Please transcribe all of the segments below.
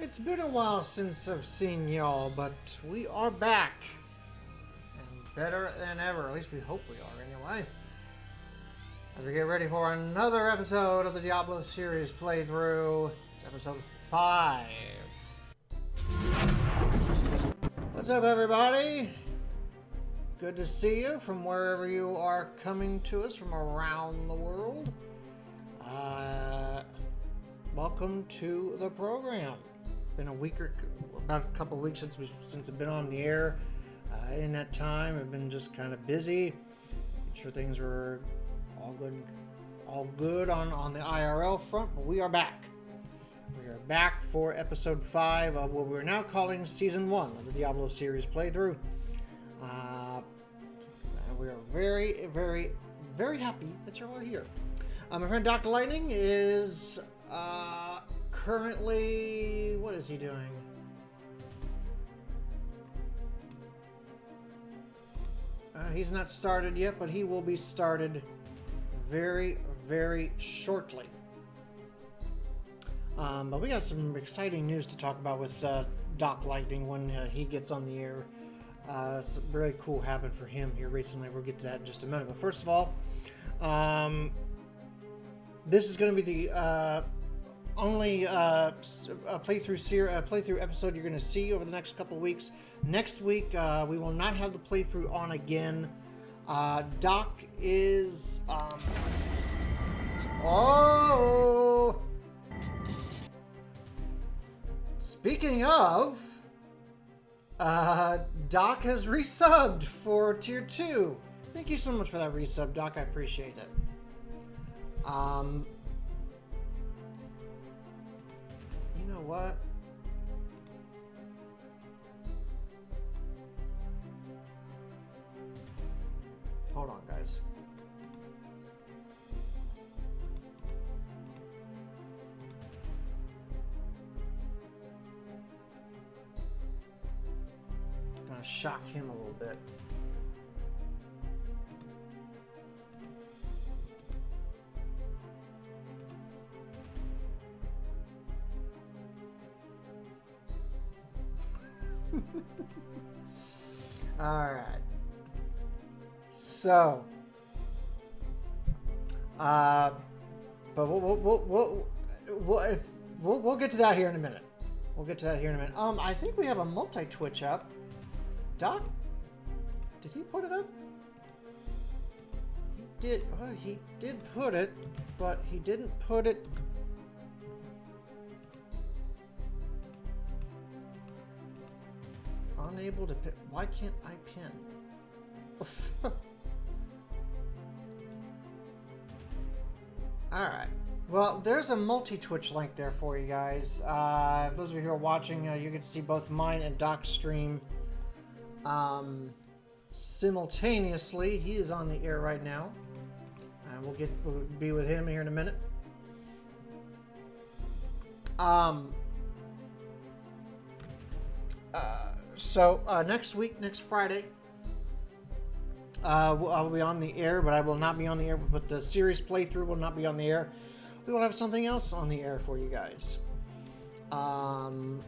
It's been a while since I've seen y'all, but we are back. And better than ever. At least we hope we are, anyway. As we get ready for another episode of the Diablo Series playthrough. It's episode 5. What's up, everybody? Good to see you from wherever you are coming to us from around the world. Welcome to the program. Been a week or about a couple of weeks since I've been on the air. In that time, I've been just kind of busy, making sure things were all good on the IRL front. But we are back. We are back for episode 5 of what we're now calling season 1 of the Diablo Series playthrough. We are very, very, very happy that you all are here. My friend Dr. Lightning is currently, what is he doing? He's not started yet, but he will be started very, very shortly. But we got some exciting news to talk about with Doc Lightning when he gets on the air. It's really cool happened for him here recently. We'll get to that in just a minute. But first of all, this is going to be the only playthrough episode you're going to see over the next couple of weeks. Next week, we will not have the playthrough on again. Doc is... Speaking of... Doc has resubbed for Tier 2. Thank you so much for that resub, Doc. I appreciate it. You know what? Hold on, guys. I'm gonna shock him a little bit. All right. So, but we'll get to that here in a minute. I think we have a multi-Twitch up. Doc, did he put it up? He did. Oh, he did put it, but he didn't put it. Unable to pin. Why can't I pin? Alright. Well, there's a multi-Twitch link there for you guys. Those of you who are watching, you can see both mine and Doc's stream simultaneously. He is on the air right now. We'll be with him here in a minute. So next week, next Friday, I will be on the air, but I will not be on the air. But the series playthrough will not be on the air. We will have something else on the air for you guys. Not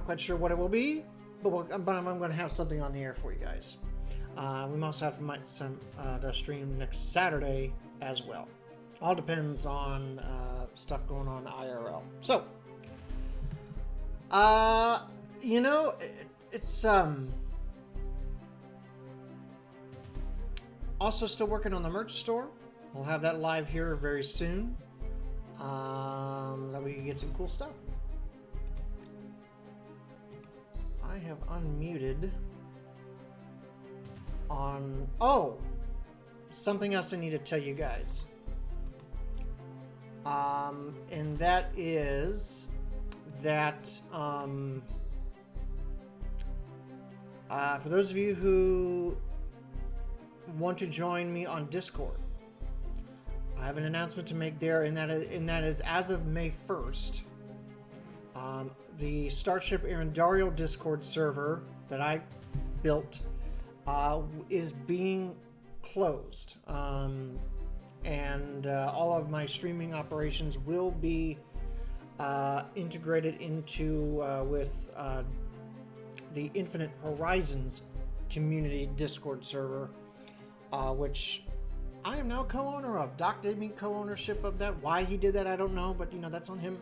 quite sure what it will be, but I'm going to have something on the air for you guys. We must have some stream next Saturday as well. All depends on stuff going on IRL. So, you know, it's also still working on the merch store. We'll have that live here very soon. That we can get some cool stuff. I have unmuted on... Oh! Something else I need to tell you guys. And that is that... for those of you who want to join me on Discord, I have an announcement to make there, and that is as of May 1st, the Starship Arendario Discord server that I built is being closed. And all of my streaming operations will be integrated into with the Infinite Horizons community Discord server, which I am now co-owner of. Doc gave me co-ownership of that. Why he did that, I don't know, but you know, that's on him.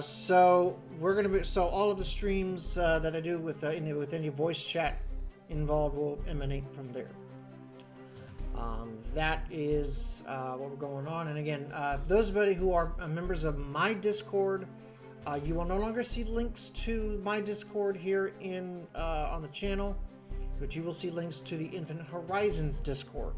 So we're gonna be, so all of the streams that I do with any voice chat involved will emanate from there. That is what we're going on. And again, those of you who are members of my Discord, you will no longer see links to my Discord here in on the channel, but you will see links to the Infinite Horizons Discord.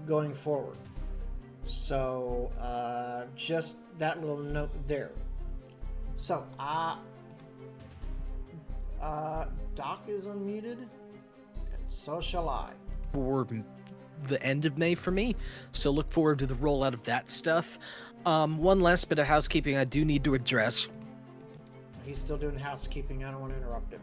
Going forward. So, just that little note there. So, Doc is unmuted, and so shall I. For the end of May for me, so look forward to the rollout of that stuff. One last bit of housekeeping I do need to address. He's still doing housekeeping. I don't want to interrupt him.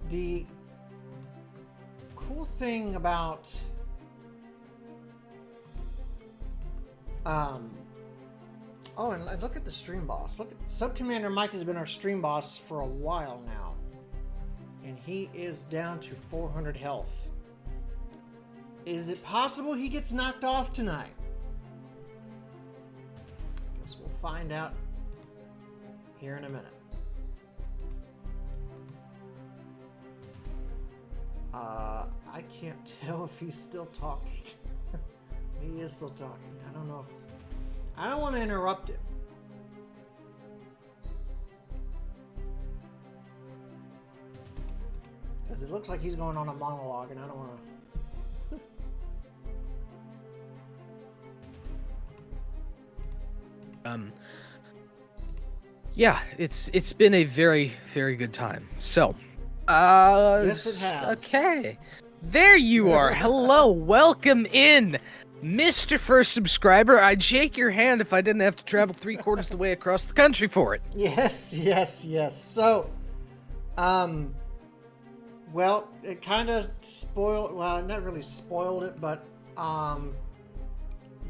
The cool thing about oh, and look at the stream boss. Look at Sub-Commander Mike has been our stream boss for a while now, and he is down to 400 health. Is it possible he gets knocked off tonight? Guess we'll find out here in a minute. I can't tell if he's still talking. He is still talking. I don't know if... I don't want to interrupt him. Because it looks like he's going on a monologue, and I don't want to... Yeah, it's been a very, very good time. So, yes, it has. Okay, there you are. Hello, welcome in, Mr. First Subscriber. I'd shake your hand if I didn't have to travel 3/4 the way across the country for it. Yes, yes, yes. So, well, it kind of spoiled. Well, not really spoiled it, but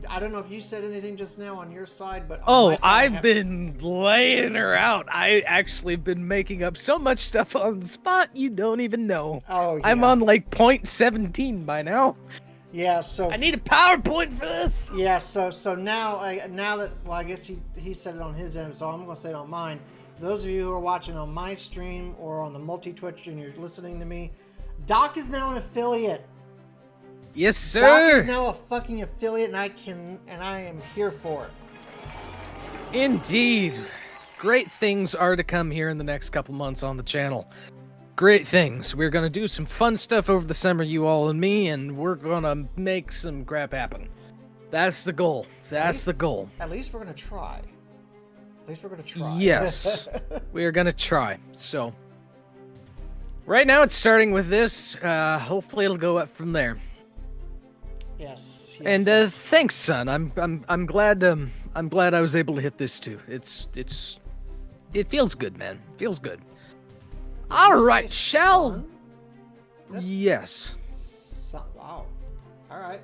I don't know if you said anything just now on your side, but on my side, I've been laying her out. I actually been making up so much stuff on the spot you don't even know. Oh, yeah. I'm on like point 17 by now. Yeah, so I need a PowerPoint for this. Yeah, so now that, well, I guess he said it on his end, so I'm gonna say it on mine. Those of you who are watching on my stream or on the multi-Twitch and you're listening to me, Doc is now an affiliate. Yes, sir. Doc is now a fucking affiliate, and I am here for it. Indeed. Great things are to come here in the next couple months on the channel. Great things. We're gonna do some fun stuff over the summer, you all and me, and we're gonna make some crap happen. That's the goal. That's the goal. At least we're gonna try. At least we're gonna try. Yes, we are gonna try. So, right now it's starting with this. Hopefully it'll go up from there. Yes. And thanks, son. I'm glad. I'm glad I was able to hit this too. It feels good, man. Feels good. All right, shall. Yes. Wow. All right.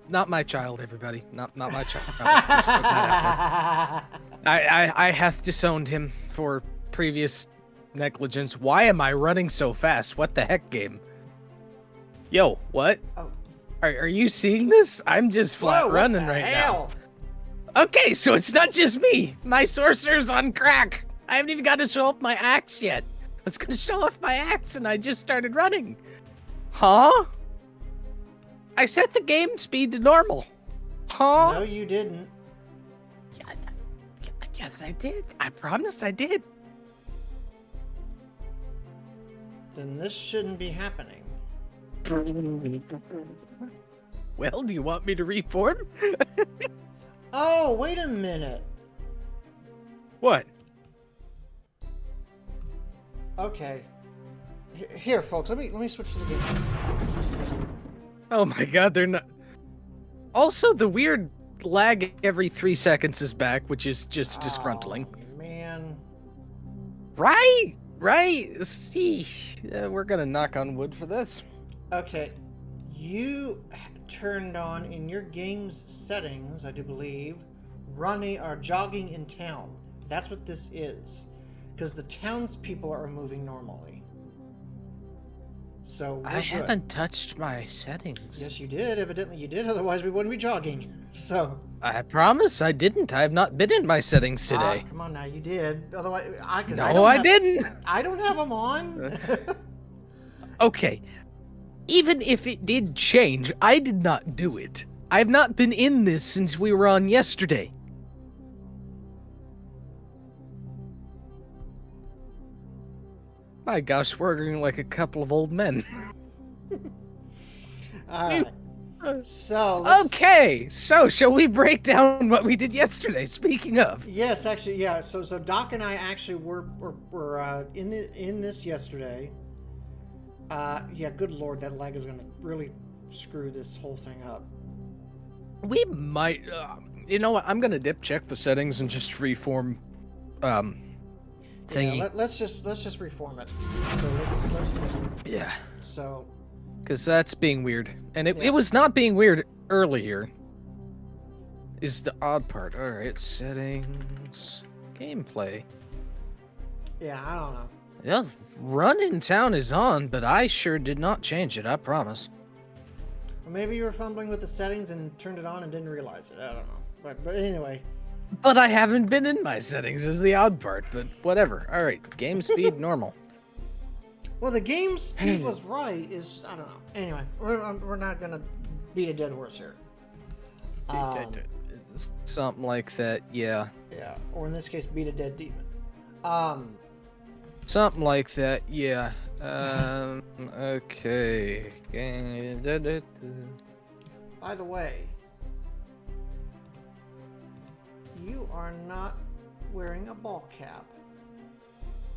Not my child, everybody. Not my child. Just put that out there. I hath disowned him for previous negligence. Why am I running so fast? What the heck, game? Yo, what? Oh. Are you seeing this? I'm just flat running right now. Okay, so it's not just me. My sorcerer's on crack. I haven't even got to show off my axe yet. I was gonna show off my axe and I just started running. Huh? I set the game speed to normal. Huh? No, you didn't. Yes, I did. I promise I did. Then this shouldn't be happening. Well, do you want me to reform? Oh, wait a minute. What? Okay. Here, folks. Let me switch to the game. Oh my god, they're not. Also, the weird lag every 3 seconds is back, which is just disgruntling. Oh, man. Right, right. See, we're gonna knock on wood for this. Okay, you turned on in your game's settings, I do believe, running or jogging in town. That's what this is, because the townspeople are moving normally. So we're I good. haven't touched my settings. Yes, you did. Evidently, you did. Otherwise, we wouldn't be jogging. So. I promise I didn't. I have not been in my settings today. Come on now, you did. Otherwise, I didn't. I don't have them on. Okay. Even if it did change, I did not do it. I have not been in this since we were on yesterday. My gosh, we're like a couple of old men. All right. So okay, so shall we break down what we did yesterday? Speaking of, yes, actually, yeah. So Doc and I actually were in this yesterday. Yeah, good lord, that lag is gonna really screw this whole thing up. we might. You know what? I'm gonna dip check the settings and just reform. Thingy. Yeah, let's just reform it. So let's yeah. So. Because that's being weird. And it was not being weird earlier. Is the odd part. Alright, settings. Gameplay. Yeah, I don't know. Yeah, Run in Town is on, but I sure did not change it, I promise. Or maybe you were fumbling with the settings and turned it on and didn't realize it. I don't know. But anyway. But I haven't been in my settings is the odd part, but whatever. Alright, game speed normal. Well, the game speed was right. I don't know. Anyway, we're not gonna beat a dead horse here. Something like that, yeah. Yeah, or in this case, beat a dead demon. Something like that, yeah. Okay. By the way, you are not wearing a ball cap.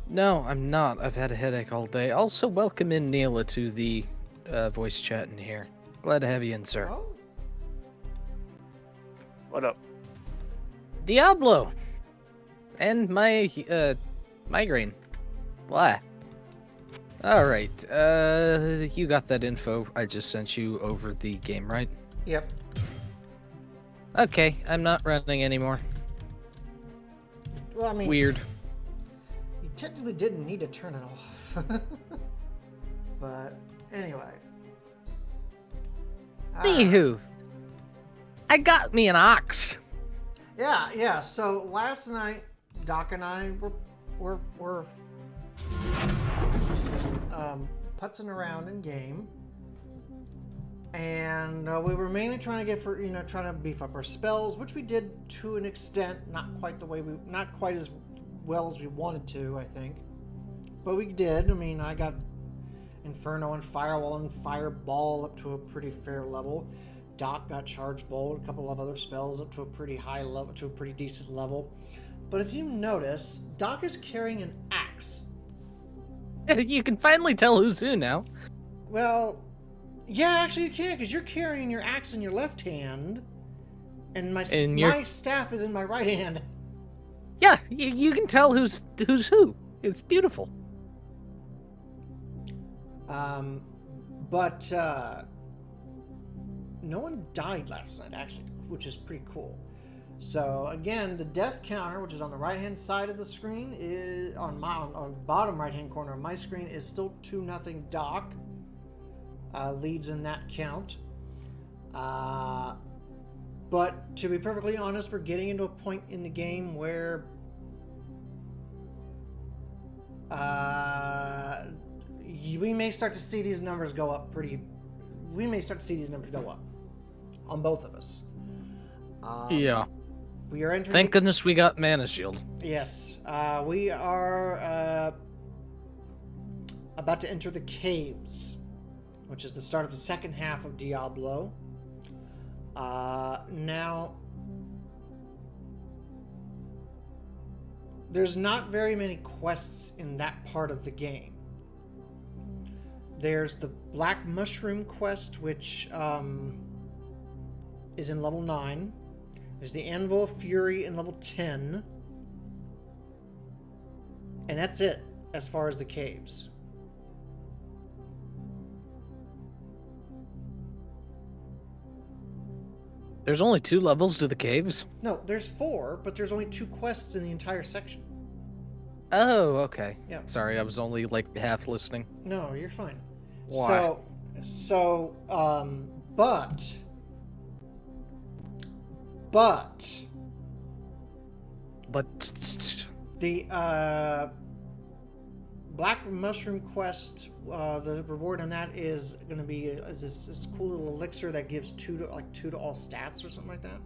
No, I'm not. I've had a headache all day. Also, welcome in Neela to the voice chat in here. Glad to have you in, sir. Oh. What up? Diablo! And my, migraine. Blah. Alright, you got that info I just sent you over the game, right? Yep. Okay, I'm not running anymore. Well, I mean... Weird. You technically didn't need to turn it off. But, anyway. Anywho. I got me an ox. Yeah, so last night, Doc and I were putzing around in game. And we were mainly trying to beef up our spells, which we did to an extent, not quite as well as we wanted to, I think. But we did. I mean, I got Inferno and Firewall and Fireball up to a pretty fair level. Doc got Charge Bolt, a couple of other spells up to a pretty high level, to a pretty decent level. But if you notice, Doc is carrying an axe. You can finally tell who's who now. Well, yeah, actually you can, because you're carrying your axe in your left hand, and my staff is in my right hand. Yeah, you can tell who's who. It's beautiful. But no one died last night, actually, which is pretty cool. So again, the death counter, which is on the right-hand side of the screen, is on the bottom right-hand corner of my screen, is still 2-0 Doc. Leads in that count. But to be perfectly honest, we're getting into a point in the game where we may start to see these numbers go up on both of us. Yeah. We are entering. Thank goodness we got Mana Shield. Yes. We are about to enter the caves, which is the start of the second half of Diablo. Now, there's not very many quests in that part of the game. There's the Black Mushroom quest, which is in level 9. There's the Anvil of Fury in level 10. And that's it, as far as the caves. There's only 2 levels to the caves? No, there's 4, but there's only 2 quests in the entire section. Oh, okay. Yeah. Sorry, I was only like half listening. No, you're fine. Why? But the Black Mushroom quest, the reward on that is going to be this cool little elixir that gives 2 to all stats or something like that.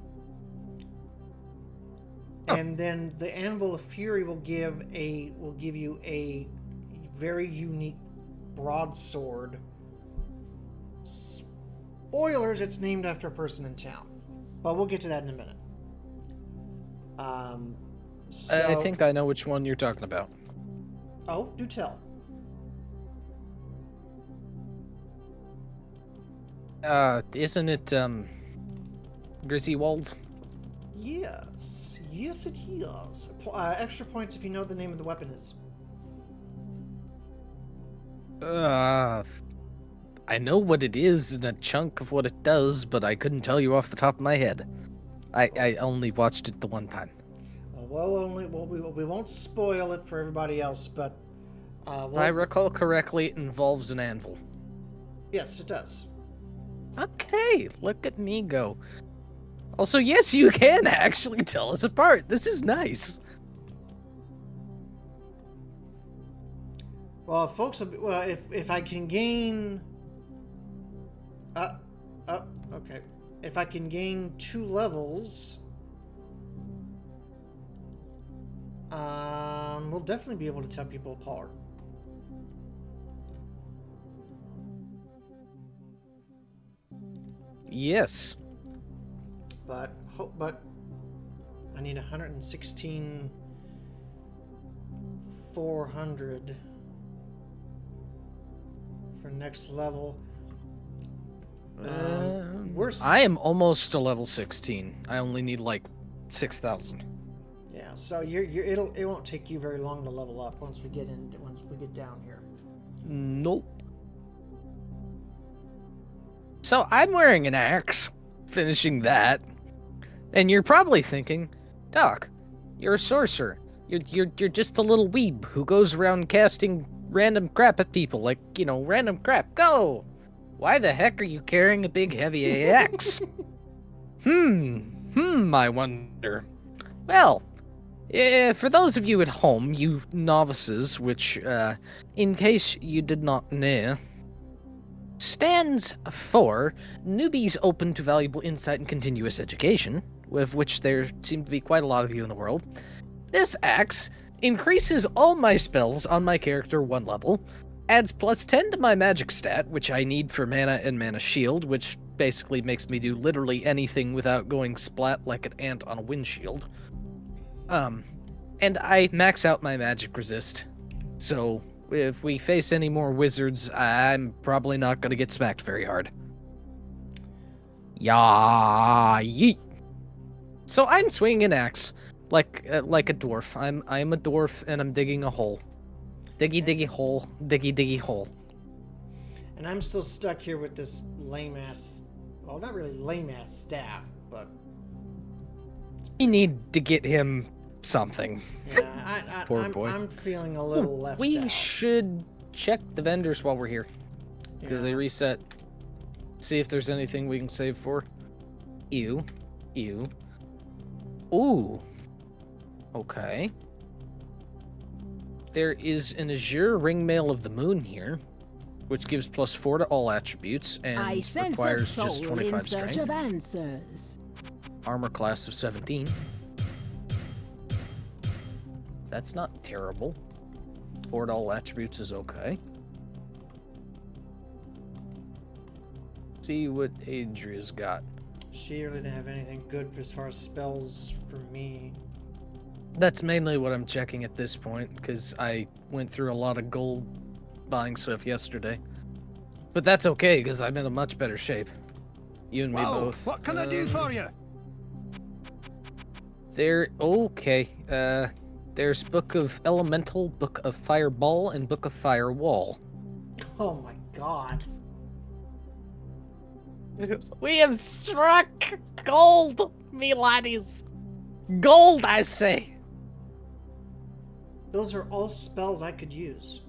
Oh. And then the Anvil of Fury will give you a very unique broadsword. Spoilers, it's named after a person in town, but we'll get to that in a minute. I think I know which one you're talking about. Oh, do tell. Isn't it, Griswold? Yes. Yes, it is. Extra points if you know what the name of the weapon is. I know what it is and a chunk of what it does, but I couldn't tell you off the top of my head. I only watched it the one time. We won't spoil it for everybody else, but... if I recall correctly, it involves an anvil. Yes, it does. Okay, look at me go. Also, yes, you can actually tell us apart. This is nice. Well, folks, if I can gain... okay. If I can gain 2 levels... we'll definitely be able to tell people apart. Yes. But I need 116,400 for next level. I am almost to level 16. I only need like 6,000. Yeah, so it won't take you very long to level up once we get down here. Nope. So I'm wearing an axe, finishing that, and you're probably thinking, Doc, you're a sorcerer. You're just a little weeb who goes around casting random crap at people, like, you know, random crap. Go. Why the heck are you carrying a big heavy axe? I wonder. Well, for those of you at home, you novices, which, in case you did not know, stands for Newbies Open to Valuable Insight and Continuous Education, with which there seem to be quite a lot of you in the world. This axe increases all my spells on my character 1 level, adds +10 to my magic stat, which I need for mana and mana shield, which basically makes me do literally anything without going splat like an ant on a windshield. And I max out my magic resist, so if we face any more wizards, I'm probably not gonna get smacked very hard. Yeah, yeet. So I'm swinging an axe, like a dwarf. I'm a dwarf, and I'm digging a hole. Diggy hole, diggy hole. And I'm still stuck here with this lame ass, well, not really lame ass staff, but We need to get him something. Yeah, Poor boy. I'm feeling a little left out. We should check the vendors while we're here, because they reset. See if there's anything we can save for. Ew. Ooh. Okay. There is an Azure Ringmail of the Moon here, which gives +4 to all attributes and requires just 25 strength. Of answers. Armor class of 17. That's not terrible. 4 to all attributes is okay. See what Adria's got. She really didn't have anything good as far as spells for me. That's mainly what I'm checking at this point, because I went through a lot of gold buying stuff yesterday. But that's okay, because I'm in a much better shape. You and me both. What can I do for you? Okay. There's Book of Elemental, Book of Fireball, and Book of Firewall. Oh my god. We have struck gold, me laddies. Gold, I say. Those are all spells I could use.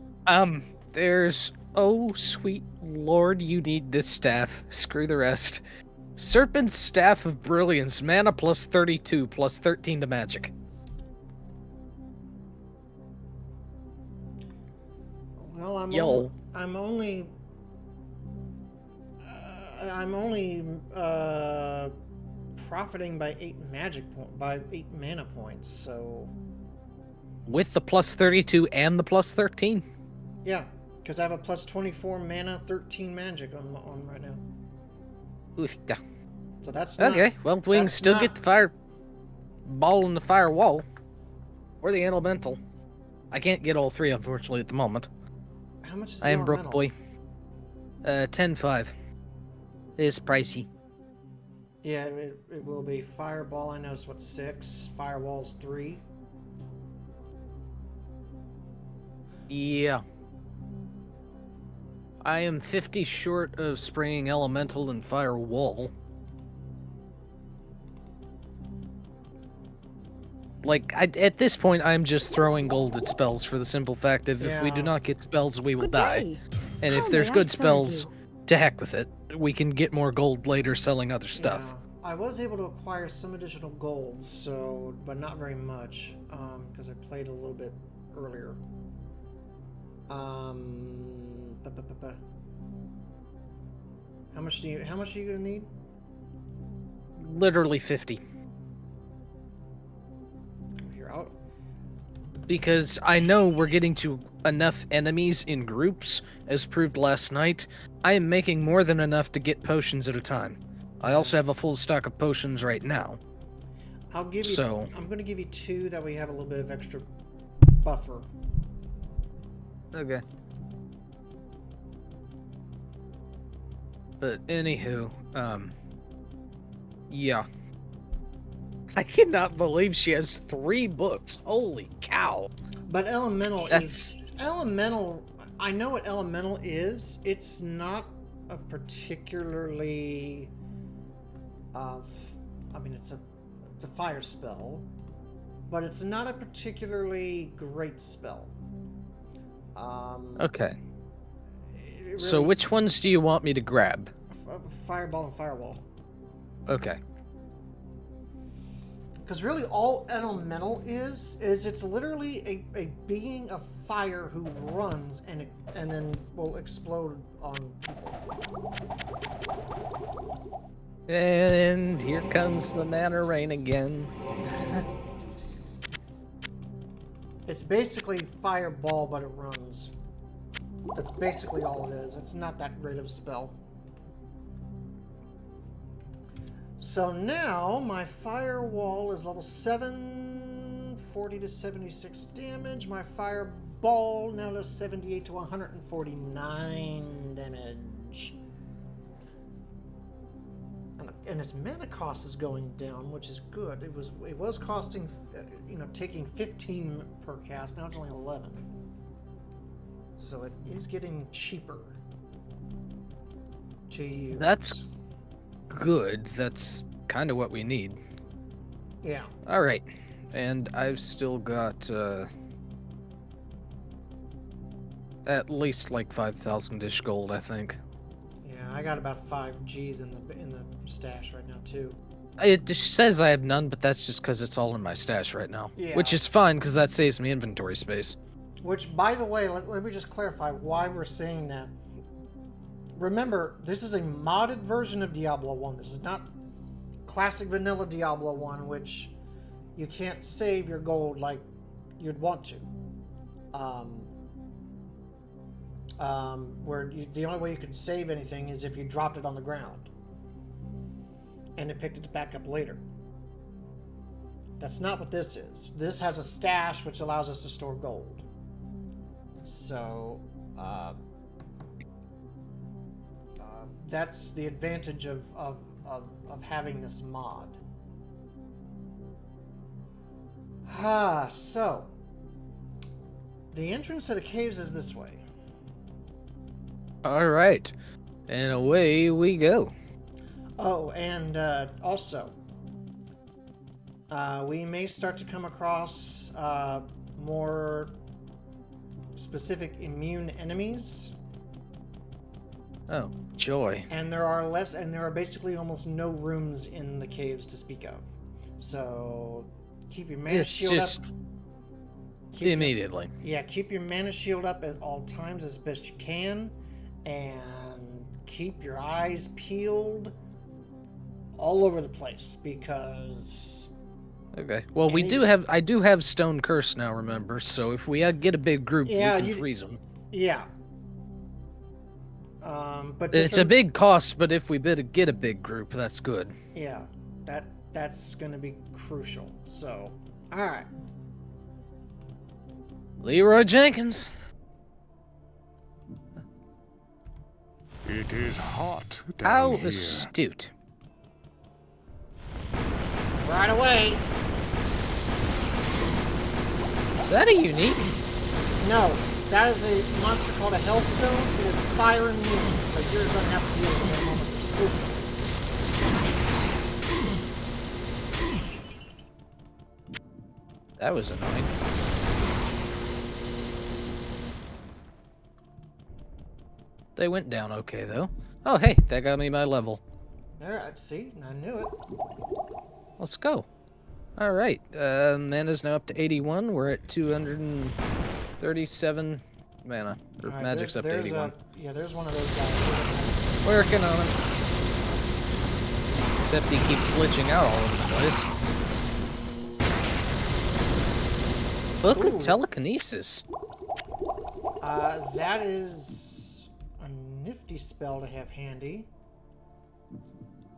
There's... Oh, sweet lord, you need this staff. Screw the rest. Serpent's Staff of Brilliance, mana plus 32, plus 13 to magic. Well, I'm only profiting by 8 mana points, so With the plus 32 and the plus 13. yeah, because I have a plus 24 mana, 13 magic on right now. Oof, da. So that's okay. Well, we can still get the fire ball and the firewall, or the elemental. I can't get all three, unfortunately, at the moment. How much is the I am elemental? broke, boy. 10.5. It's pricey. Yeah, it will be. Fireball, I know it's what, 6. Firewall's 3. Yeah. I am 50 short of spraying elemental and firewall. Like, at this point, I'm just throwing gold at spells for the simple fact of if we do not get spells, we will die. And if there's good spells, to heck with it. We can get more gold later selling other stuff. Yeah, I was able to acquire some additional gold, so, but not very much, because I played a little bit earlier. How much are you gonna need? Literally 50. Here, out. Because I know we're getting to enough enemies in groups, as proved last night. I am making more than enough to get potions at a time. I also have a full stock of potions right now. I'll give you. So, I'm gonna give you 2 that we have a little bit of extra buffer. okay. But anywho, yeah. I cannot believe she has 3 books. Holy cow. But elemental is elemental. I know what elemental is. It's not a particularly. I mean, it's a fire spell, but it's not a particularly great spell. Okay. Really, So which ones do you want me to grab? Fireball and firewall. Okay. Because really all elemental is it's literally a being of fire who runs and then will explode on people. And here comes the mana rain again. It's basically fireball, but it runs. That's basically all it is. It's not that great of a spell. So now my firewall is level 7, 40 to 76 damage. My fireball now does 78 to 149 damage. And its mana cost is going down, which is good. It was costing, taking 15 per cast. Now it's only 11. So it is getting cheaper to use. That's good. That's kind of what we need. Yeah. All right. And I've still got at least like 5,000-ish gold, I think. Yeah, I got about 5 G's in the stash right now too. It just says I have none, but that's just because it's all in my stash right now. Yeah. Which is fine, because that saves me inventory space. Which, by the way, let me just clarify why we're saying that. Remember, this is a modded version of Diablo 1. This is not classic vanilla Diablo 1, which you can't save your gold like you'd want to. The only way you could save anything is if you dropped it on the ground and it picked it back up later. That's not what this is. This has a stash which allows us to store gold. So, That's the advantage of having this mod. So the entrance to the caves is this way. All right, and away we go. Oh, and also, we may start to come across more specific immune enemies. Oh, joy. And there are basically almost no rooms in the caves to speak of. So keep your mana shield up. Immediately. Keep your mana shield up at all times as best you can, and keep your eyes peeled all over the place because. Okay. Well, I do have Stone Curse now, remember? So if we get a big group, we can freeze them. Yeah. But it's a big cost, but if we get a big group, that's good. Yeah, that's gonna be crucial. So, all right. Leroy Jenkins. It is hot down How here. astute. Right away. Is that a unique? No, that is a monster called a Hellstone. It is fire immune, so you're going to have to deal with him almost exclusively. That was annoying. They went down okay, though. Oh, hey, that got me my level. Alright, see? I knew it. Let's go. Alright, mana's now up to 81. We're at 237 mana. Or Right, magic's up to 81. There's one of those guys. Working on him. Except he keeps glitching out all over the place. Book of Telekinesis. That is a nifty spell to have handy.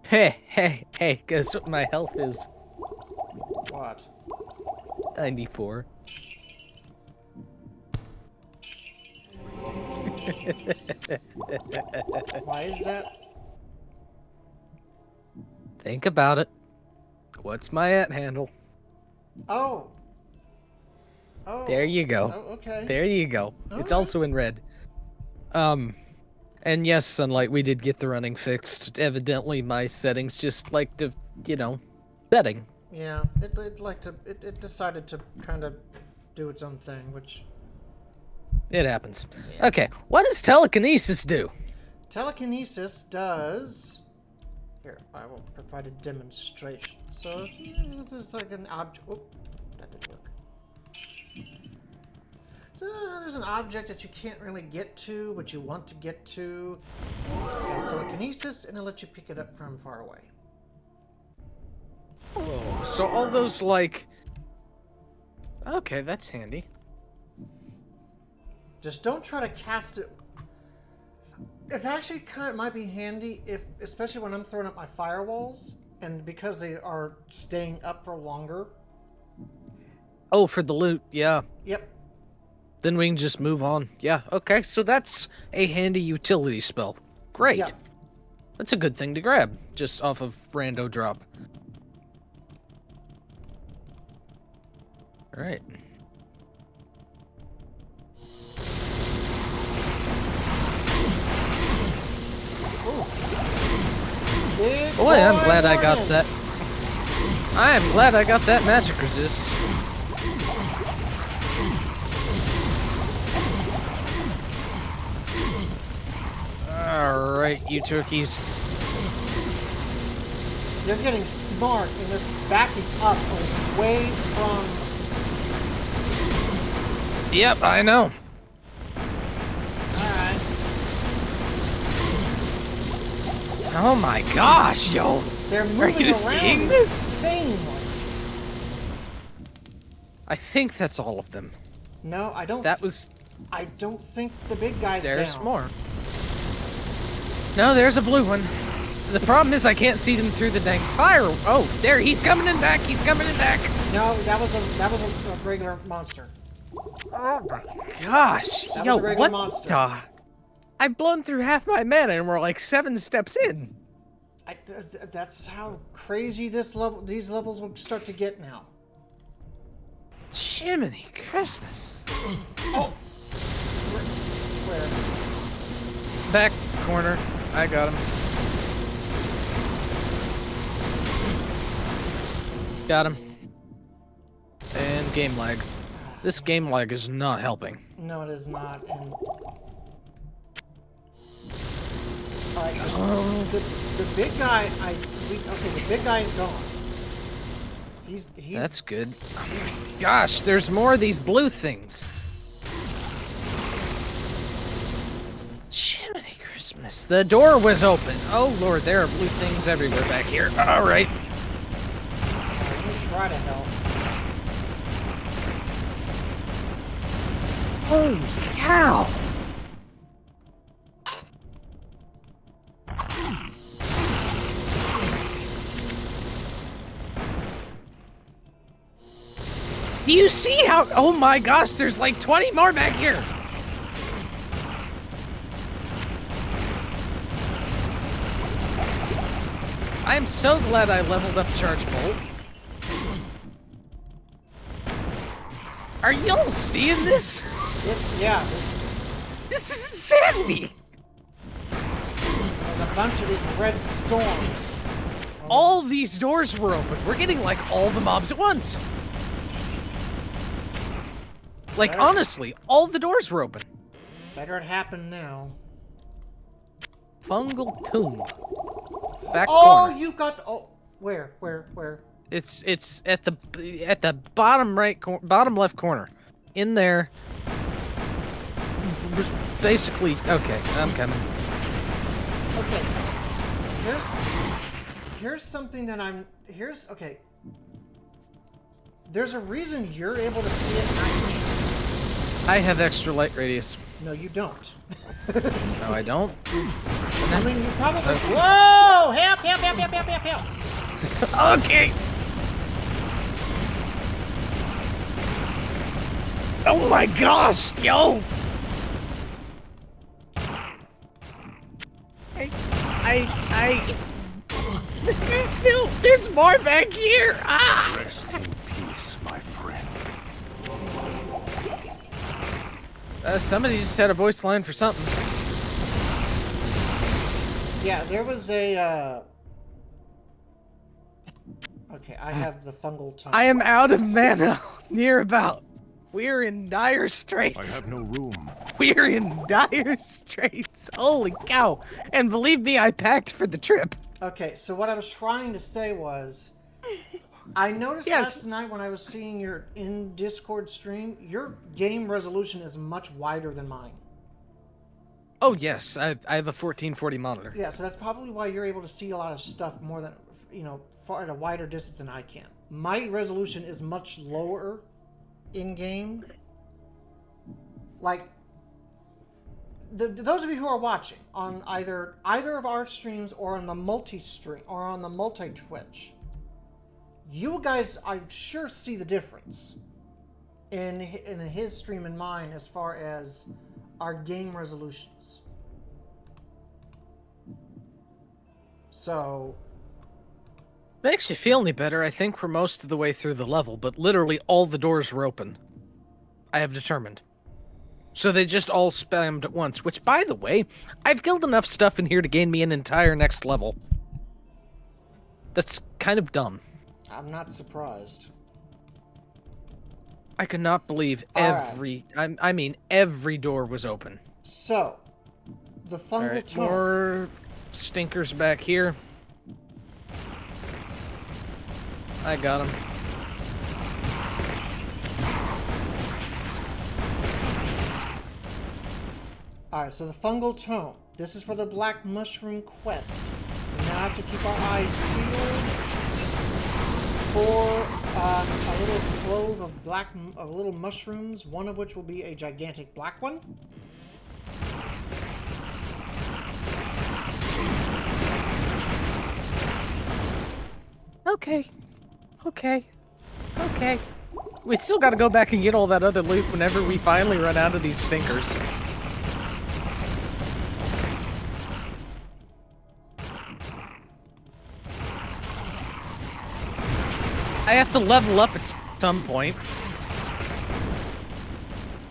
Hey, guess what my health is? What? 94. Why is that? Think about it. What's my handle? Oh. There you go. Oh, okay. There you go. It's right. also in red. And yes, Sunlight, we did get the running fixed. Evidently, my settings just like to, setting. Yeah, it decided to kind of do its own thing, which... It happens. Yeah. Okay, what does telekinesis do? Telekinesis does... Here, I will provide a demonstration. So, this is like an object... Oh, that didn't work. So, there's an object that you can't really get to, but you want to get to. It has telekinesis, and it'll let you pick it up from far away. Oh, so all those, like... Okay, that's handy. Just don't try to cast it. It's actually kind of might be handy if, especially when I'm throwing up my firewalls, and because they are staying up for longer. Oh, for the loot, yeah. Yep. Then we can just move on. Yeah, okay, so that's a handy utility spell. Great. Yep. That's a good thing to grab, just off of rando drop. Alright. Boy, I'm glad I got that. I am glad I got that magic resist. Alright, you turkeys. They're getting smart and they're backing up away from... Yep, I know. Alright. Oh my gosh, yo. They're moving you around seeing this? insanely. I think that's all of them. No, I don't... I don't think the big guy's There's down. more. No, there's a blue one. The problem is I can't see them through the dang fire. Oh, there, he's coming in back. He's coming in back. No, that was a regular monster. Oh my gosh. That Yo, was a regular what monster. the... I've blown through half my mana and we're like 7 steps in. That's how crazy these levels will start to get now. Jiminy Christmas. Oh! Where? Back corner. I got him. Got him. And game lag. This game lag is not helping. No, it is not. And the big guy, the big guy is gone. He's That's good. Gosh, there's more of these blue things. Jiminy Christmas. The door was open. Oh lord, there are blue things everywhere back here. Alright. Let me try to help. Holy cow! Do you see how? Oh my gosh, there's like 20 more back here! I am so glad I leveled up Charge Bolt. Are y'all seeing this? Yeah. This is insanity! There's a bunch of these red storms. All these doors were open. We're getting like all the mobs at once. Like honestly, all the doors were open. Better it happen now. Fungal tomb. Back Oh, corner. you got the, where? It's at the bottom bottom left corner. In there. Basically, okay, I'm coming. Okay. Here's something that okay. There's a reason you're able to see it and I can't. I have extra light radius. No, you don't. No, I don't. I mean, you probably. Whoa! Help! Okay. Oh my gosh, yo! No, there's more back here! Ah! Rest in peace, my friend. Somebody just had a voice line for something. Yeah, there was a, Okay, I have the fungal tongue. I am out of mana. Near about. We're in dire straits. I have no room. We're in dire straits. Holy cow. And believe me, I packed for the trip. Okay, so what I was trying to say was, I noticed last night when I was seeing your in-Discord stream, your game resolution is much wider than mine. Oh, yes. I have a 1440 monitor. Yeah, so that's probably why you're able to see a lot of stuff more than, far at a wider distance than I can. My resolution is much lower in-game. Like, those of you who are watching on either of our streams or on the multi-stream or on the multi-Twitch, you guys, I'm sure, see the difference in his stream and mine as far as our game resolutions. So, Makes you feel any better. I think we're most of the way through the level, but literally all the doors were open. I have determined. So they just all spammed at once, which, by the way, I've killed enough stuff in here to gain me an entire next level. That's kind of dumb. I'm not surprised. I could not believe every door was open. So, the fungal tongue. More stinkers back here. I got him. Alright, so the fungal tome. This is for the Black Mushroom quest. We now have to keep our eyes peeled for a little clove of little mushrooms, one of which will be a gigantic black one. Okay. We still gotta go back and get all that other loot whenever we finally run out of these stinkers. have to level up at some point.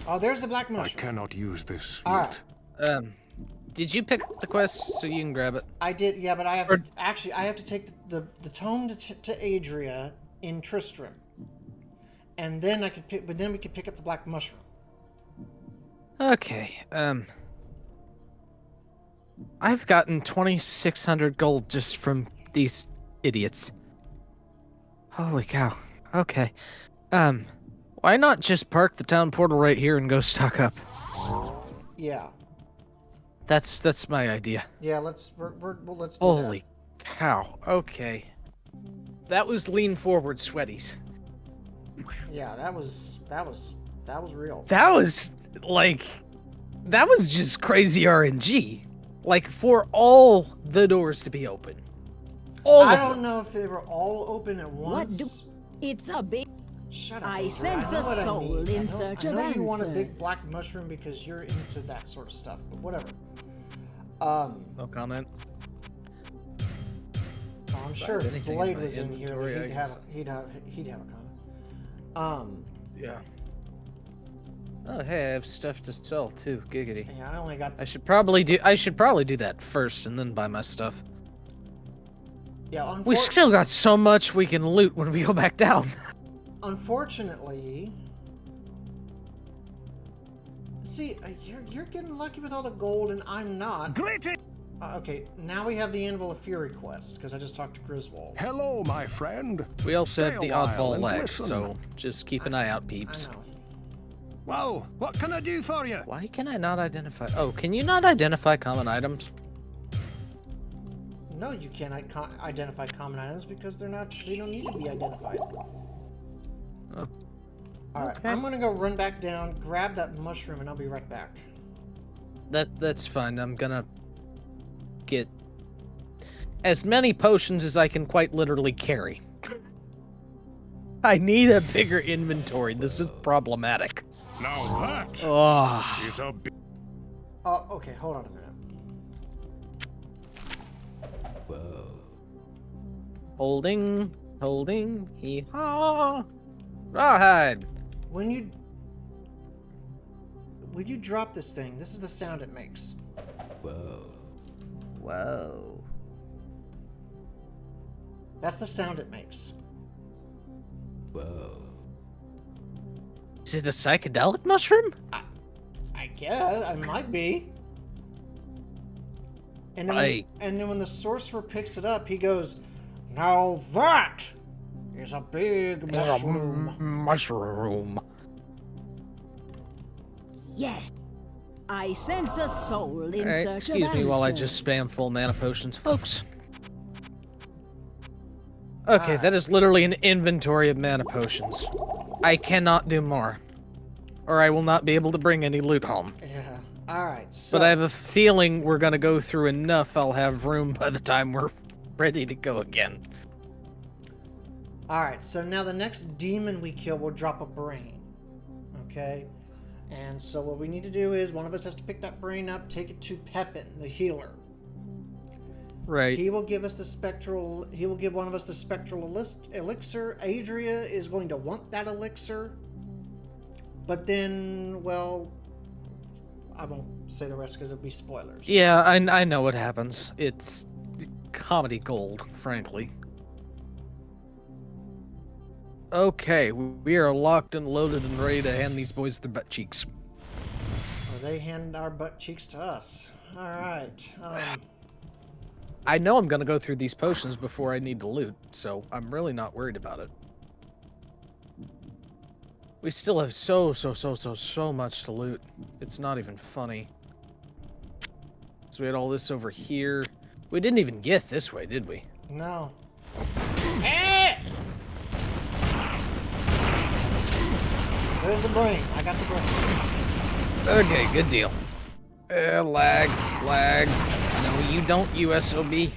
Oh, there's the black I mushroom. cannot use this All yet. right. Did you pick up the quest so you can grab it? I did, yeah, but I have to, actually, I have to take the tome to Adria in Tristram. And then I could pick, but then we could pick up the black mushroom. Okay, I've gotten 2,600 gold just from these idiots. Holy cow. Okay. Why not just park the town portal right here and go stock up? Yeah. That's my idea. Yeah, let's do Holy cow. Okay. That was lean forward sweaties. that. Yeah, that was real. That was that was just crazy RNG. Like for all the doors to be open. I don't know if they were all open at once. It's a big. Shut up. I Andrew. sense know a what I soul need. in I search know of you want a big answers. black mushroom because you're into that sort of stuff, but whatever. No comment. I'm sure if anything in Blade my was in here, inventory, he'd have a comment. Yeah. Oh hey, I have stuff to sell too. Giggity. Yeah, I only got. I should probably do that first and then buy my stuff. Yeah, We still got so much we can loot when we go back down. Unfortunately, see, you're getting lucky with all the gold, and I'm not. Great! Okay, now we have the Anvil of Fury quest because I just talked to Griswold. Hello, my friend. We also have Stay the a while oddball and leg, listen. so just keep an eye out, peeps. I know. Well, what can I do for you? Why can I not identify? Oh, can you not identify common items? No, you can't identify common items because they don't need to be identified. Oh. Alright, Okay. I'm gonna go run back down, grab that mushroom, and I'll be right back. That's fine. I'm gonna get as many potions as I can quite literally carry. I need a bigger inventory. This is problematic. Now that Oh. is a big... Okay, hold on a minute. Holding, hee-haw. Rawhide. When you drop this thing, this is the sound it makes. Whoa. That's the sound it makes. Is it a psychedelic mushroom? I guess it might be. And then when the sorcerer picks it up, he goes, "Now that is a big mushroom." Mushroom. Yes. I sense a soul in Alright, search excuse of me while I answers. just spam full mana potions, folks. Okay, that is literally an inventory of mana potions. I cannot do more. Or I will not be able to bring any loot home. Yeah. Alright, so. But I have a feeling we're gonna go through enough I'll have room by the time we're ready to go again. Alright, so now the next demon we kill will drop a brain. Okay? And so what we need to do is one of us has to pick that brain up, take it to Pepin, the healer. Right. He will give us the spectral. He will give one of us the spectral elixir. Adria is going to want that elixir. But then, well, I won't say the rest because it'll be spoilers. Yeah, I know what happens. It's comedy gold, frankly. Okay, we are locked and loaded and ready to hand these boys their butt cheeks. Or they hand our butt cheeks to us. All right. I know I'm gonna go through these potions before I need to loot, so I'm really not worried about it. We still have so much to loot. It's not even funny. So we had all this over here. We didn't even get this way, did we? No. There's the brain. I got the brain. Okay, good deal. Lag. No, you don't, USOB.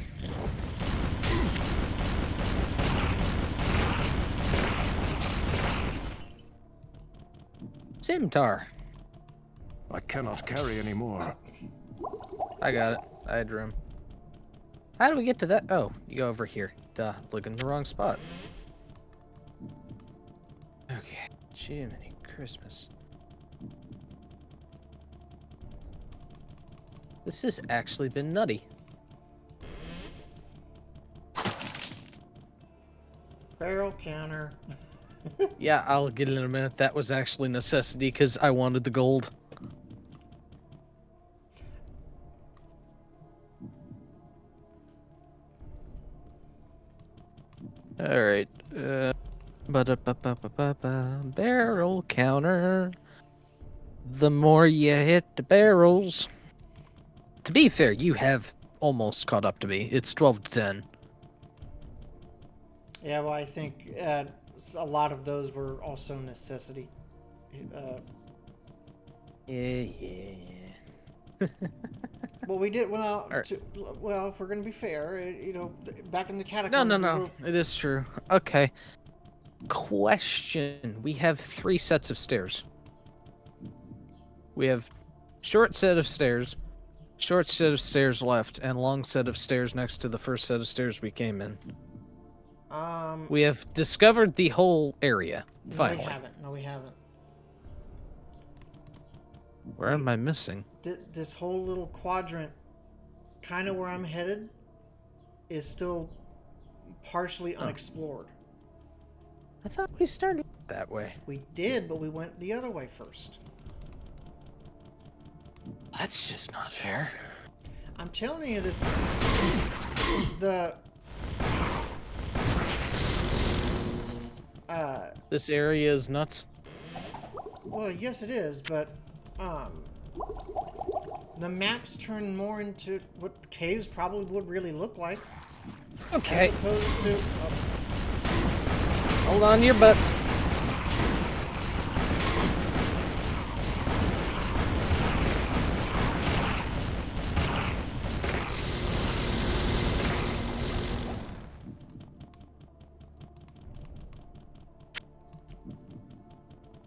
Simtar. I cannot carry any more. I got it. I had room. How do we get to that? Oh, you go over here. Duh, look in the wrong spot. Jiminy Christmas. This has actually been nutty. Barrel counter. Yeah, I'll get it in a minute. That was actually necessity because I wanted the gold. All right. Barrel counter. The more you hit the barrels. To be fair, you have almost caught up to me. It's 12 to 10. Yeah, well, I think a lot of those were also necessity. Yeah. Well, we did well. Alright. Well, if we're gonna be fair, you know, back in the No, catacombs. no. It is true. Okay. Question. We have 3 sets of stairs. We have short set of stairs, short set of stairs left, and long set of stairs next to the first set of stairs we came in. We have discovered the whole area, finally. No, we haven't. No, we haven't. Where am I missing? This whole little quadrant, kind of where I'm headed, is still partially unexplored. I thought we started that way. We did, but we went the other way first. That's just not fair. I'm telling you this. This area is nuts. Well, yes, it is, but the maps turn more into what caves probably would really look like. Okay. As opposed to. Hold on to your butts.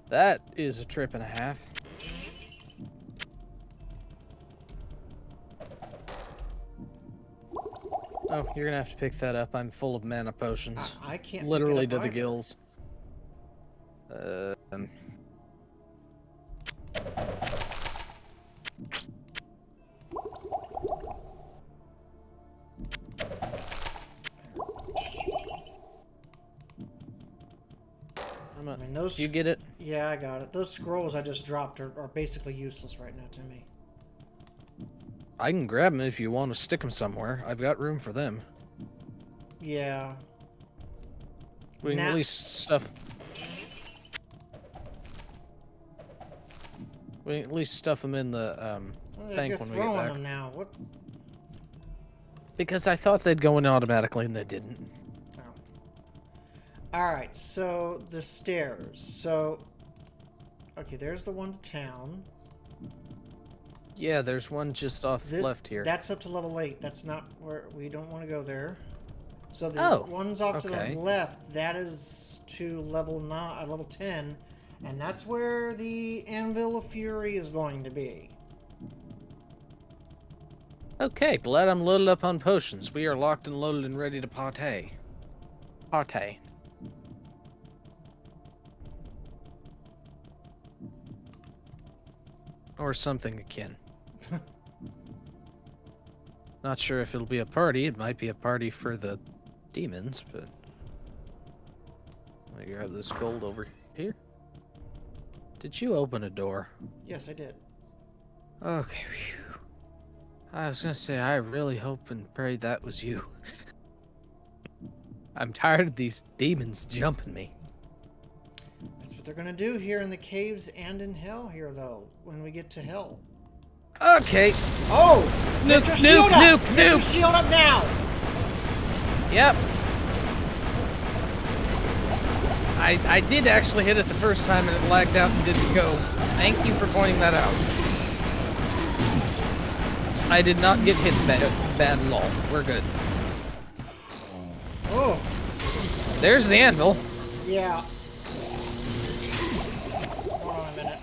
That is a trip and a half. Oh, you're gonna have to pick that up. I'm full of mana potions. I can't. Literally pick it to up the either. gills. I mean, those. You get it? Yeah, I got it. Those scrolls I just dropped are basically useless right now to me. I can grab them if you want to stick them somewhere. I've got room for them. Yeah. We can at least stuff. We can at least stuff them in the tank when we get back. Them now. What? Because I thought they'd go in automatically and they didn't. Oh. All right. So the stairs. So. Okay, there's the one to town. Yeah, there's one just off left here. That's up to level 8. That's not where we don't want to go there. So the ones off to the left, that is to level 9, level 10, and that's where the Anvil of Fury is going to be. Okay, glad I'm loaded up on potions. We are locked and loaded and ready to partay. Partay. Or something akin. Not sure if it'll be a party. It might be a party for the demons, but... Let me grab this gold over here. Did you open a door? Yes, I did. Okay, phew. I was gonna say, I really hope and pray that was you. I'm tired of these demons jumping me. That's what they're going to do here in the caves and in hell here, though, when we get to hell. Okay. Oh! Nuke, Get your shield up! nuke, Get your nuke. shield up now! Yep. I did actually hit it the first time and it lagged out and didn't go. Thank you for pointing that out. I did not get hit bad lol. We're good. Oh. There's the anvil. Yeah. Hold on a minute.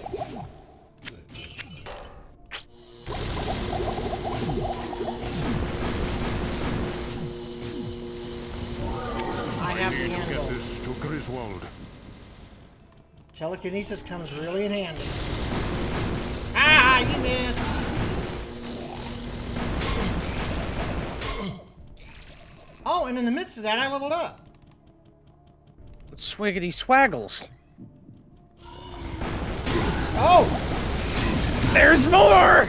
I have the Get anvil. this to Griswold. Telekinesis comes really in handy. Ah, you missed! Oh, and in the midst of that, I leveled up. Swiggity swaggles. Oh! There's more!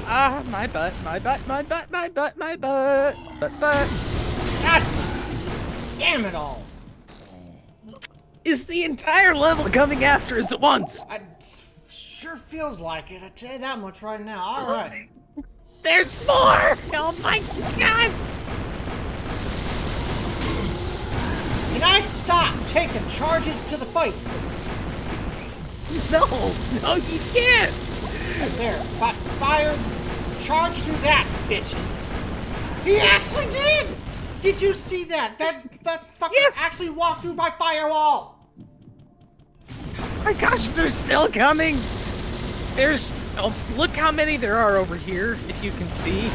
Ah, my butt, my butt, my butt, my butt, my butt, butt. God damn it all! Is the entire level coming after us at once? It sure feels like it, I tell you that much right now. Alright. There's more! Oh my god! Can I stop taking charges to the face? No, no, you can't! There, fire, charge through that, bitches. He actually did! Did you see that? That fucker Yes. actually walked through my firewall! Oh my gosh, they're still coming! There's... Oh, look how many there are over here, if you can see.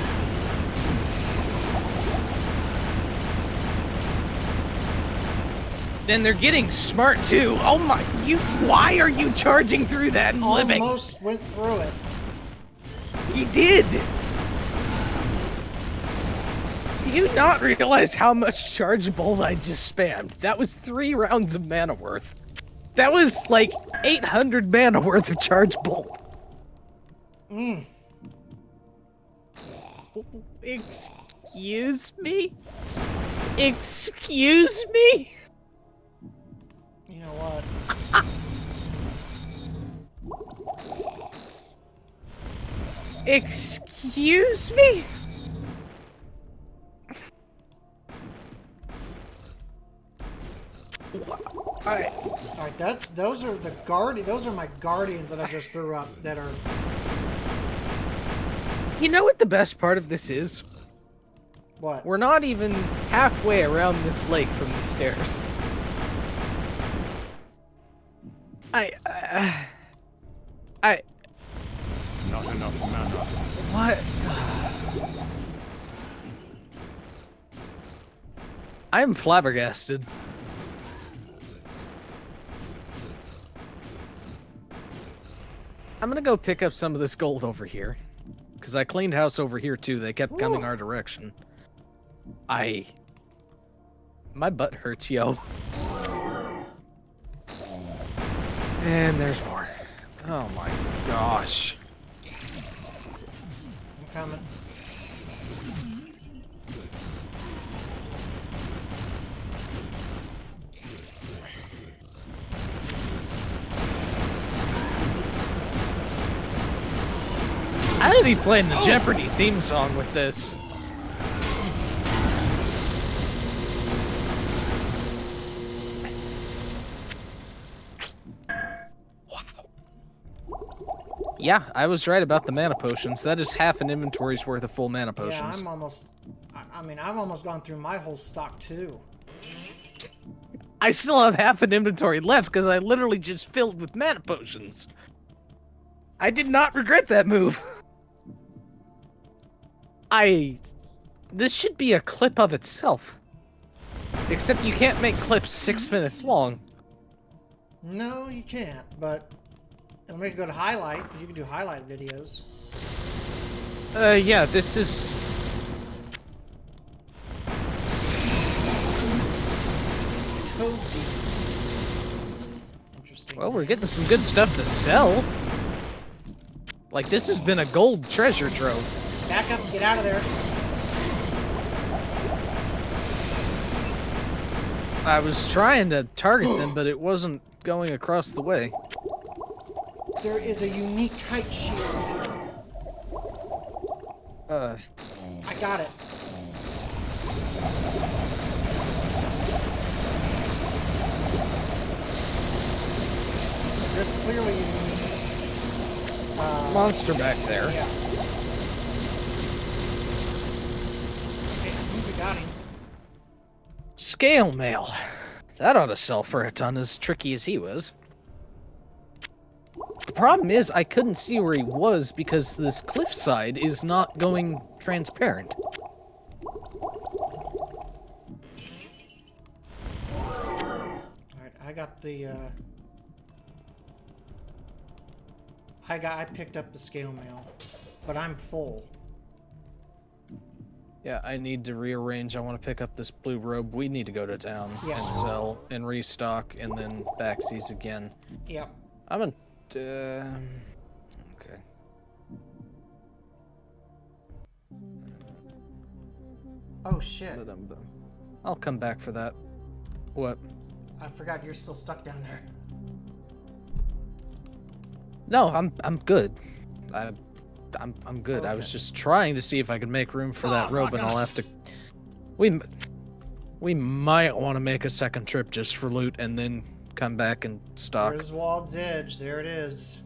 Then they're getting smart too. Oh my, why are you charging through that and living? Almost went through it. He did! Do you not realize how much charge bolt I just spammed? That was 3 rounds of mana worth. That was like 800 mana worth of charge bolt. Excuse me? Excuse me? You know what? Excuse me? Alright. Alright, those are my guardians that I just threw up that are... You know what the best part of this is? What? We're not even halfway around this lake from the stairs. Not enough mana. What? I'm flabbergasted. I'm gonna go pick up some of this gold over here. Because I cleaned house over here too. They kept coming our direction. My butt hurts, yo. And there's more. Oh my gosh. I'm coming. I'm gonna be playing the Jeopardy theme song with this. Yeah, I was right about the mana potions. That is half an inventory's worth of full mana potions. Yeah, I'm almost... I mean, I've almost gone through my whole stock, too. I still have half an inventory left because I literally just filled with mana potions. I did not regret that move. This should be a clip of itself. Except you can't make clips 6 minutes long. No, you can't, but... It'll make it go to highlight, because you can do highlight videos. Yeah, this is... Toad beans. Interesting. Well, we're getting some good stuff to sell. Like, this has been a gold treasure trove. Back up and get out of there. I was trying to target them, but it wasn't going across the way. There is a unique kite shield here. I got it. There's clearly a unique... monster back there. Yeah. Okay, I think we got him. Scale mail. That ought to sell for a ton, as tricky as he was. The problem is, I couldn't see where he was because this cliffside is not going transparent. I got the, I picked up the scale mail, but I'm full. Yeah, I need to rearrange. I want to pick up this blue robe. We need to go to town Yeah. and sell and restock and then backsies again. Yep. I'm gonna... okay. Oh, shit. I'll come back for that. What? I forgot you're still stuck down there. No, I'm good. I'm good. Okay. I was just trying to see if I could make room for that robe, and I'll have to. We might want to make a second trip just for loot, and then come back and stock. Griswold's Edge. There it is.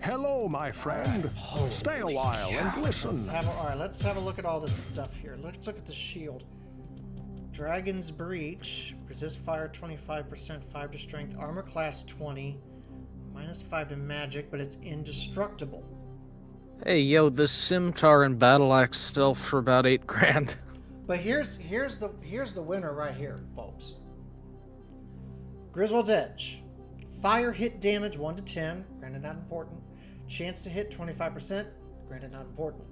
Hello, my friend. Stay a while and listen. Let's have a look at all this stuff here. Let's look at the shield. Dragon's Breach. Resist fire 25%, 5 to strength. Armor class 20. -5 to magic, but it's indestructible. Hey, yo, the Scimitar and Battle Axe stealth for about 8 grand. But here's the winner right here, folks. Griswold's Edge. Fire hit damage 1 to 10, granted not important. Chance to hit 25%, granted not important.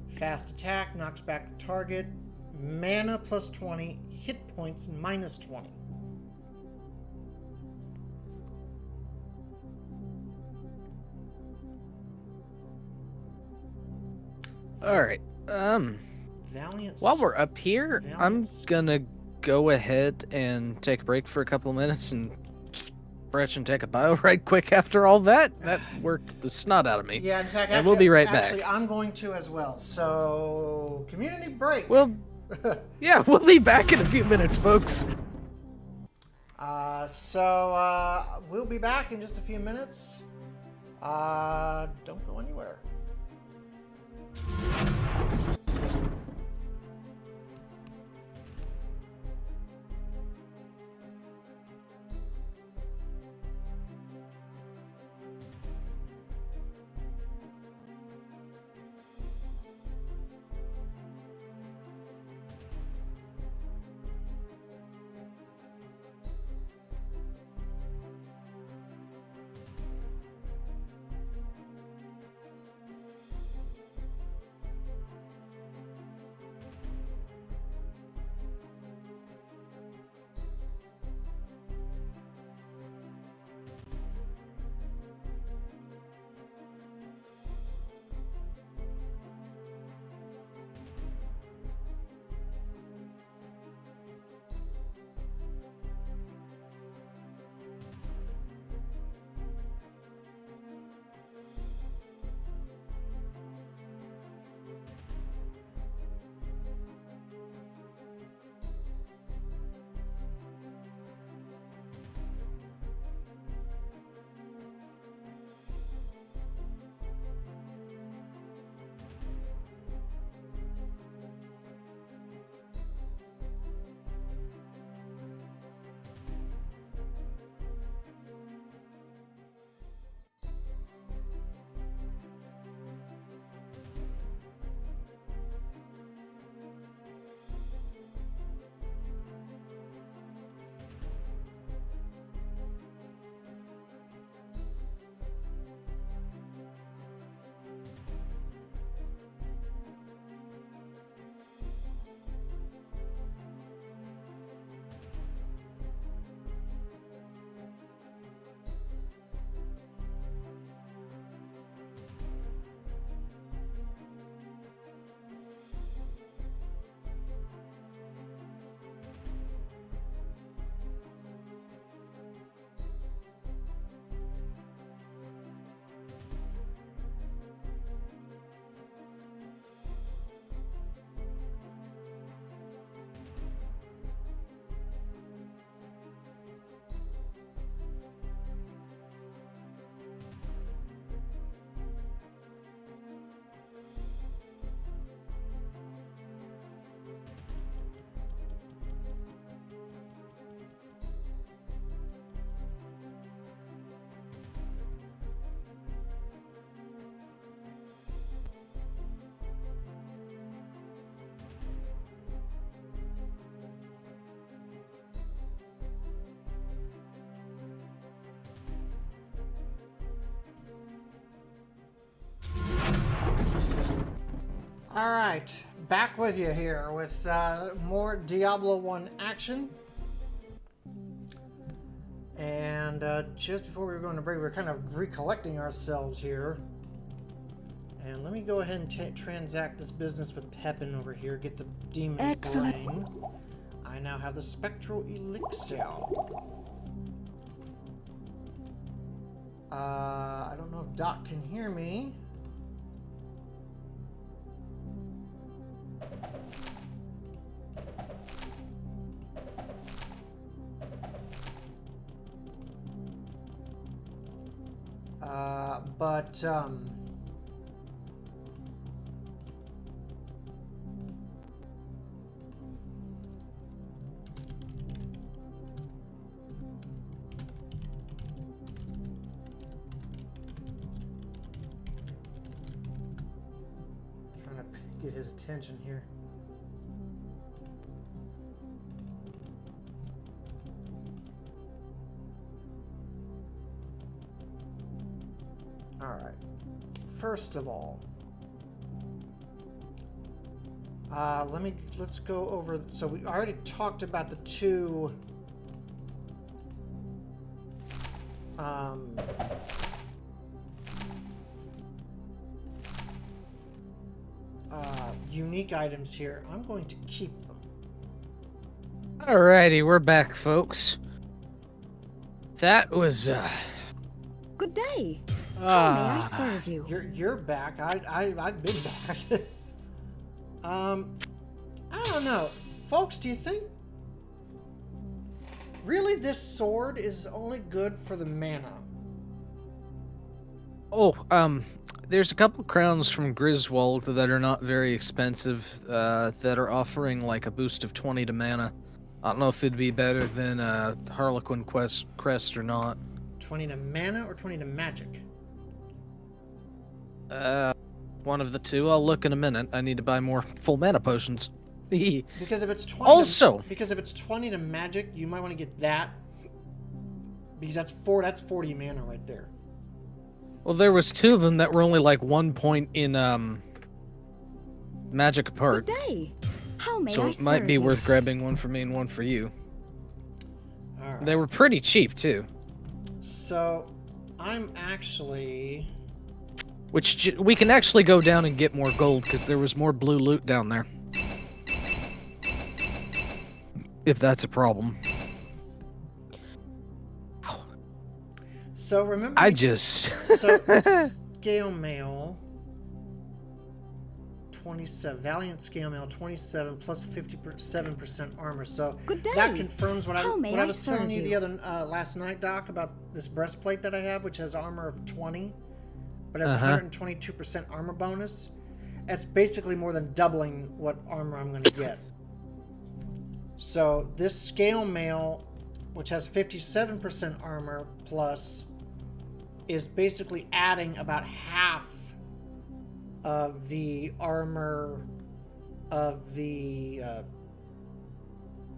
Fast attack, knocks back the target. Mana plus 20, hit points -20. Alright, Valiant. while we're up here, I'm Valiant. gonna go ahead and take a break for a couple of minutes and stretch and take a bio right quick after all that. That worked the snot out of me. Yeah, in fact, and we'll be right back. Actually, I'm going to as well. So, community break. Well, yeah, we'll be back in a few minutes, folks. We'll be back in just a few minutes. Don't go anywhere. All right, back with you here with more Diablo 1 action. And just before we were going to break, we were kind of recollecting ourselves here. And let me go ahead and transact this business with Pepin over here, get the demon's brain. I now have the spectral elixir. I don't know if Doc can hear me. But trying to get his attention here. All right. First of all, let's go over. So we already talked about the two unique items here. I'm going to keep them. Alrighty, we're back, folks. That was Good day. How may I serve you? You're back. I've been back. I don't know, folks. Do you think really this sword is only good for the mana? There's a couple crowns from Griswold that are not very expensive, that are offering like a boost of 20 to mana. I don't know if it'd be better than Harlequin Crest or not. 20 to mana or 20 to magic? One of the two. I'll look in a minute. I need to buy more full mana potions. Because if it's 20 because if it's 20 to magic, you might want to get that. Because that's 40 mana right there. Well, there was two of them that were only like 1 point in magic apart. Good day. How may So I it might serve be you? worth grabbing one for me and one for you. All right. They were pretty cheap too. So, I'm actually... Which we can actually go down and get more gold because there was more blue loot down there. If that's a problem. So remember... So, scale mail... 27. Valiant scale mail, 27 plus 57% armor. So Good day. that confirms what I was telling you serve the other last night, Doc, about this breastplate that I have, which has armor of 20, but has 122% armor bonus. That's basically more than doubling what armor I'm going to get. So this scale mail, which has 57% armor plus, is basically adding about half of the armor of the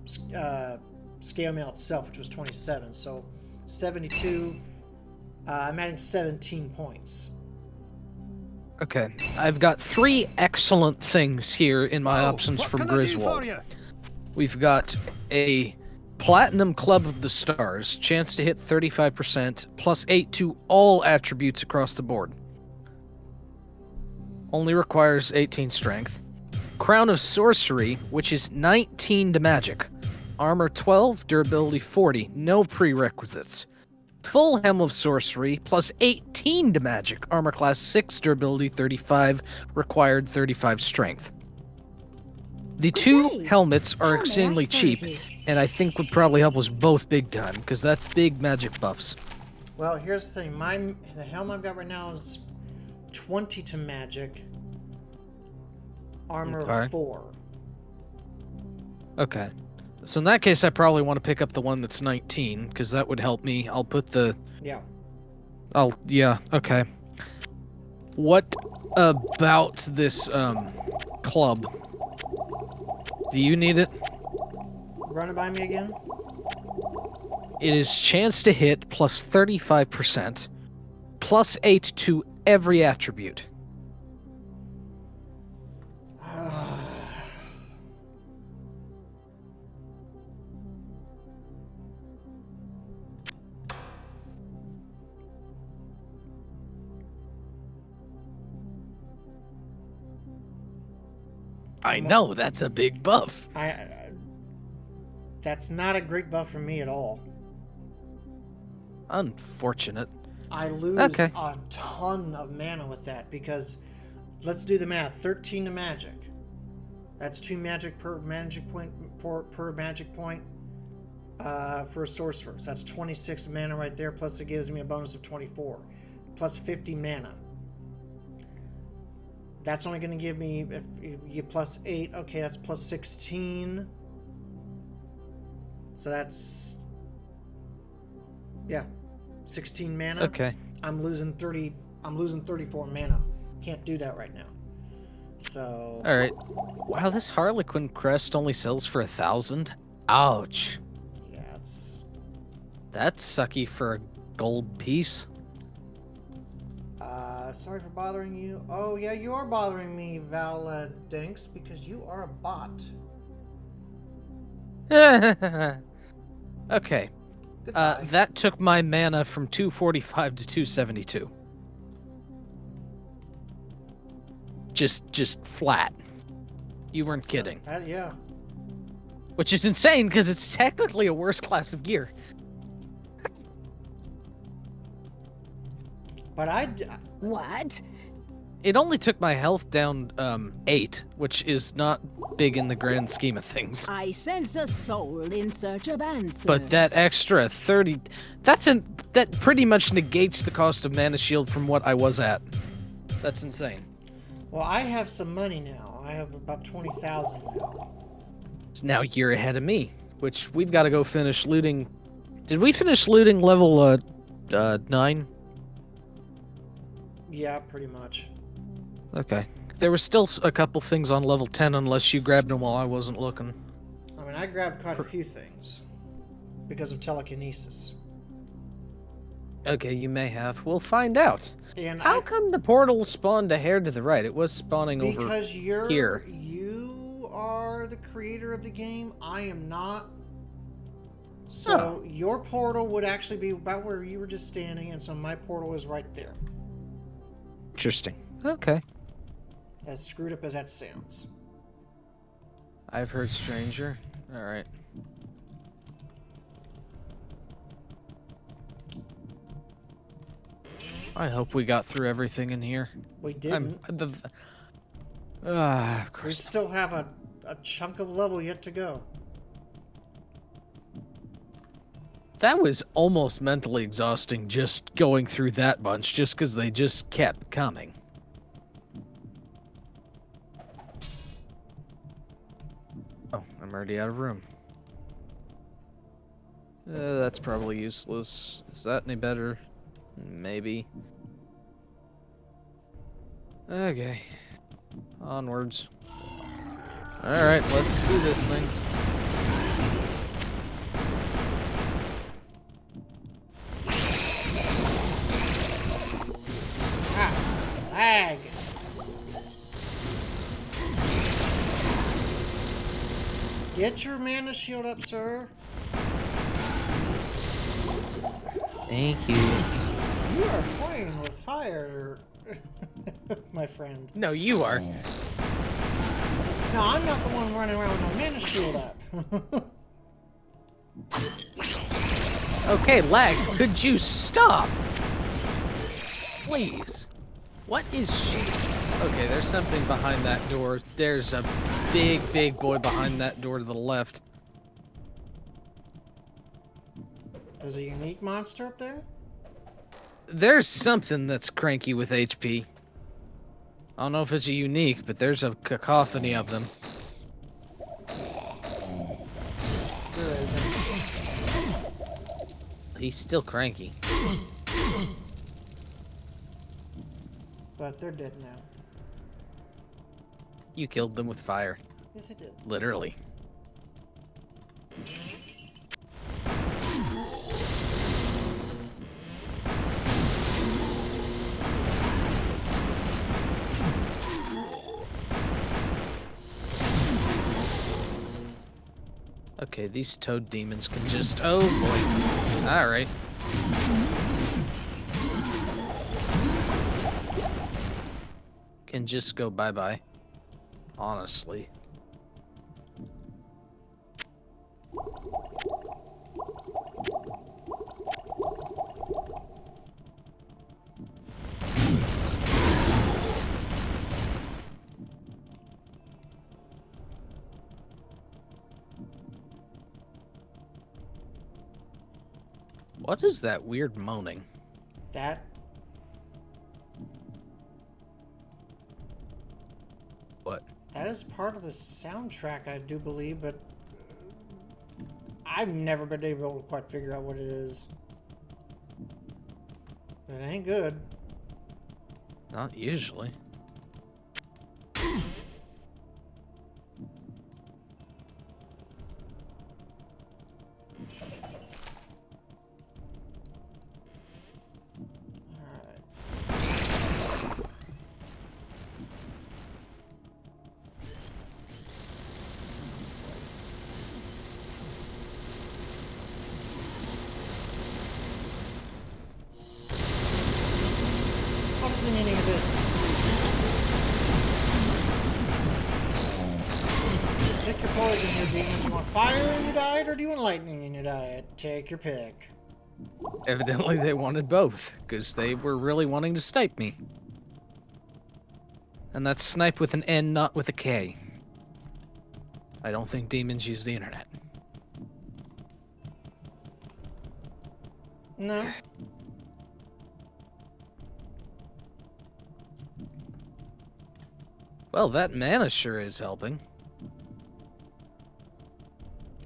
scale mail itself, which was 27. So 72, I'm adding 17 points. Okay, I've got 3 excellent things here in my options what from can I do Griswold. for you? We've got a Platinum Club of the Stars, chance to hit 35%, plus 8 to all attributes across the board. Only requires 18 strength. Crown of Sorcery, which is 19 to magic. Armor 12, durability 40, no prerequisites. Full Helm of Sorcery, plus 18 to magic. Armor class 6, durability 35, required 35 strength. The Good two day. helmets are How may I extremely serve cheap, you? and I think would probably help us both big time, because that's big magic buffs. Well, here's the thing. The helm I've got right now is 20 to magic. Armor Okay. 4. Okay. So in that case, I probably want to pick up the one that's 19, because that would help me. I'll put the... Yeah. Yeah, okay. What about this, club? Do you need it? Run it by me again. It is chance to hit plus 35%, plus 8 to every attribute. I know, that's a big buff. That's not a great buff for me at all. Unfortunate. I lose Okay. a ton of mana with that because, let's do the math. 13 to magic. That's 2 magic per magic point per magic point for a sorcerer. So that's 26 mana right there. Plus it gives me a bonus of 24, plus 50 mana. That's only going to give me, if you get plus 8, okay, that's plus 16. So that's, yeah, 16 mana. Okay. I'm losing 34 mana. Can't do that right now. So. All right. Wow, this Harlequin crest only sells for 1,000. Ouch. Yeah, it's. That's sucky for a gold piece. Sorry for bothering you. Oh yeah, you are bothering me, Valadinks, because you are a bot. Okay. Goodbye. That took my mana from 245 to 272. Just flat. You weren't kidding. Yeah. Which is insane because it's technically a worse class of gear. But What? It only took my health down 8, which is not big in the grand scheme of things. I sense a soul in search of answers. But that extra 30, that pretty much negates the cost of mana shield from what I was at. That's insane. Well, I have some money now. I have about 20,000 now. It's now you're ahead of me, which we've got to go finish looting. Did we finish looting level 9? Yeah, pretty much. Okay. There were still a couple things on level 10 unless you grabbed them while I wasn't looking. I mean, I grabbed quite a few things because of telekinesis. Okay, you may have. We'll find out. And How come the portal spawned a hair to the right? It was spawning over because here. You are the creator of the game. I am not. So your portal would actually be about where you were just standing, and so my portal is right there. Interesting. Okay. As screwed up as that sounds. I've heard stranger. All right. I hope we got through everything in here. We didn't. Of We course. still have a chunk of level yet to go. That was almost mentally exhausting just going through that bunch just because they just kept coming. Oh, I'm already out of room. That's probably useless. Is that any better? Maybe. Okay. Onwards. Alright, let's do this thing. Lag. Get your mana shield up, sir. Thank you. You are playing with fire, my friend. No, you are. No, I'm not the one running around with no mana shield up. Okay, lag, could you stop? Please. What is she? Okay, there's something behind that door. There's a big boy behind that door to the left. There's a unique monster up there? There's something that's cranky with HP. I don't know if it's a unique, but there's a cacophony of them. There isn't. He's still cranky. But they're dead now. You killed them with fire. Yes, I did. Literally. Okay, these toad demons can just... Oh, boy. Alright. Can just go bye-bye. Honestly. What is that weird moaning? That What? that is part of the soundtrack, I do believe, but I've never been able to quite figure out what it is. It ain't good. Not usually. What is the meaning of this? Pick your poison here, demons. You want fire in your diet or do you want lightning in your diet? Take your pick. Evidently they wanted both, because they were really wanting to snipe me. And that's snipe with an N, not with a K. I don't think demons use the internet. No. Well, that mana sure is helping.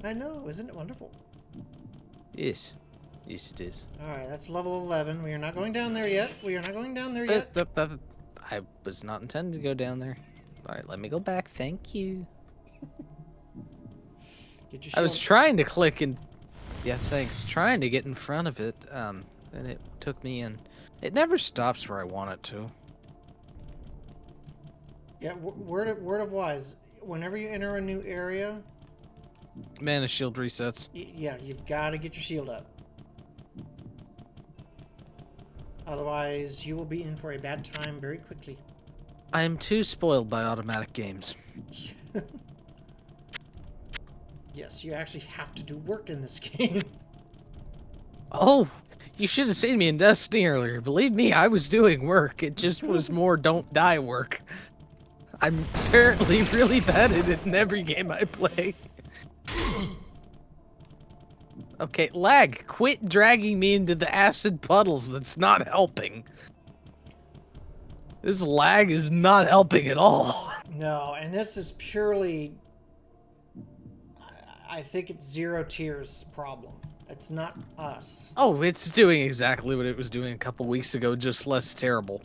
I know, isn't it wonderful? Yes. Yes, it is. Alright, that's level 11. We are not going down there yet. We are not going down there yet. I was not intending to go down there. Alright, let me go back. Thank you. Get your I was shield. trying to click and... Yeah, thanks. Trying to get in front of it, and it took me in. It never stops where I want it to. Yeah, word of wise. Whenever you enter a new area, Mana shield resets. yeah, you've got to get your shield up. Otherwise, you will be in for a bad time very quickly. I am too spoiled by automatic games. Yes, you actually have to do work in this game. Oh, you should have seen me in Destiny earlier. Believe me, I was doing work. It just was more don't die work. I'm apparently really bad at it in every game I play. Okay, lag. Quit dragging me into the acid puddles. That's not helping. This lag is not helping at all. No, and this is purely... I think it's Zero Tears' problem. It's not us. Oh, it's doing exactly what it was doing a couple weeks ago, just less terrible.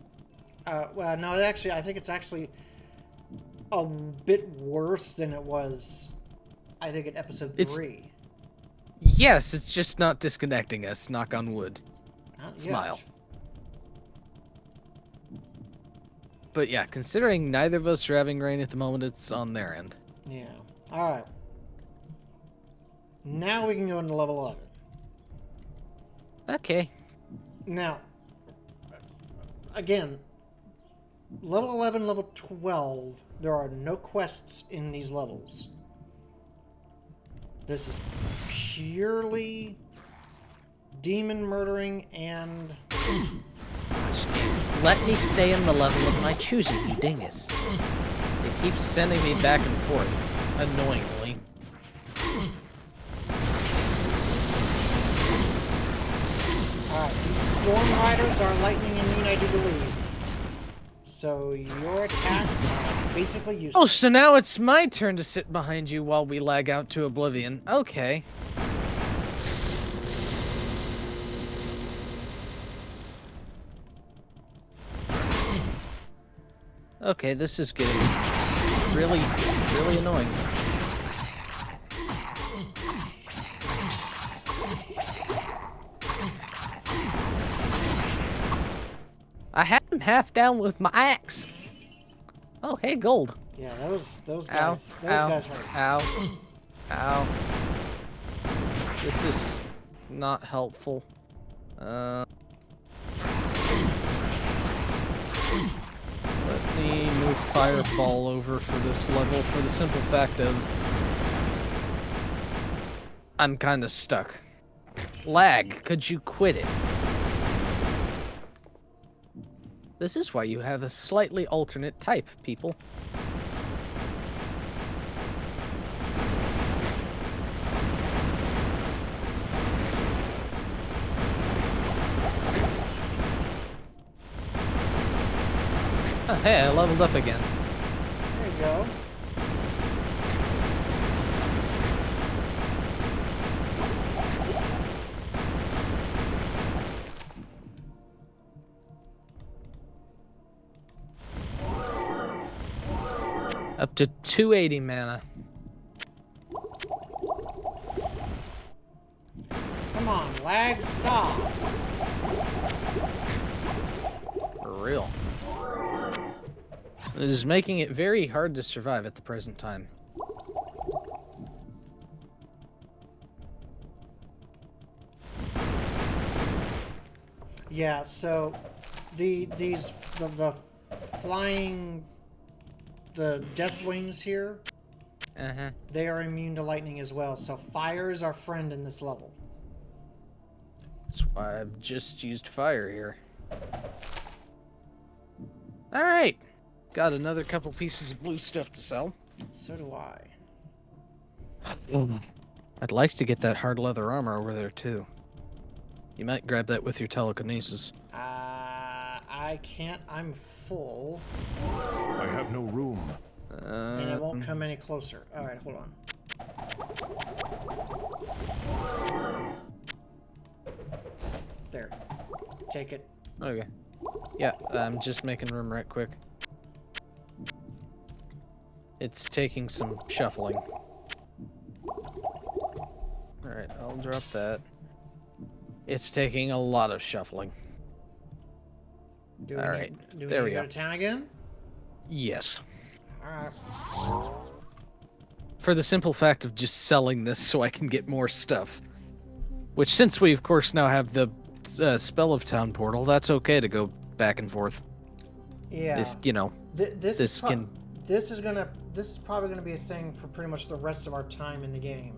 Well, no, actually, I think it's actually a bit worse than it was, I think, in episode 3. Yes, it's just not disconnecting us. Knock on wood. Not Smile. yet. But yeah, considering neither of us are having rain at the moment, it's on their end. Yeah. Alright. Now we can go into level 11. Okay. Now, again, level 11, level 12, there are no quests in these levels. This is purely demon murdering and... Let me stay in the level of my choosing, you dingus. It keeps sending me back and forth, annoyingly. Alright, these Storm Riders are lightning immune, I do believe. So your attacks are basically useless. Oh, so now it's my turn to sit behind you while we lag out to oblivion. Okay. Okay, this is getting really, really annoying. I had him half down with my axe. Oh, hey, gold. Yeah, those Ow, guys, ow, guys hurt. ow, ow. This is not helpful. Let me move Fireball over for this level for the simple fact of I'm kind of stuck. Lag, could you quit it? This is why you have a slightly alternate type, people. Oh, hey, I leveled up again. There you go. Up to 280 mana. Come on, lag, stop. For real. This is making it very hard to survive at the present time. Yeah, so the flying death wings here, they are immune to lightning as well. So fire is our friend in this level. That's why I've just used fire here. Alright. Got another couple pieces of blue stuff to sell. So do I. I'd like to get that hard leather armor over there too. You might grab that with your telekinesis. I can't. I'm full. I have no room. And it won't come any closer. Alright, hold on. There. Take it. Okay. Yeah, I'm just making room right quick. It's taking some shuffling. Alright, I'll drop that. It's taking a lot of shuffling. Alright, there we go go. to town again? Yes. Alright. For the simple fact of just selling this so I can get more stuff. Which, since we, of course, now have the Spell of Town portal, that's okay to go back and forth. Yeah. If, you know, this is probably gonna be a thing for pretty much the rest of our time in the game.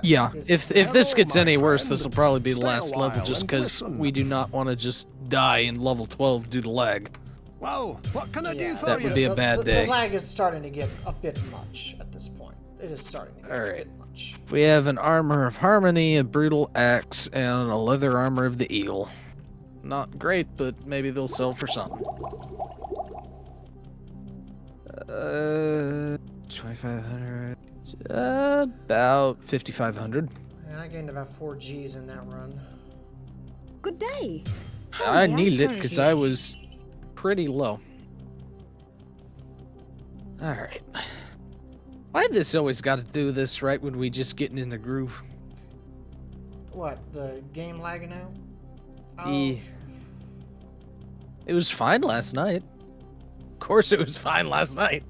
Yeah, if this gets any worse, friend. this will probably be the Stay a last level, while just and because listen. we do not want to just die in level 12 due to lag. Well, what can I do for that you? would be a bad day. The lag is starting to get a bit much at this point. It is starting to get a bit much. We have an Armor of Harmony, a Brutal Axe, and a Leather Armor of the Eagle. Not great, but maybe they'll sell for something. 2,500. About 5,500. Yeah, I gained about 4 Gs in that run. Good day. I needed it because I was pretty low. Alright. Why this always got to do this right when we just getting in the groove? What, the game lagging out? Yeah. It was fine last night. Of course it was fine last night.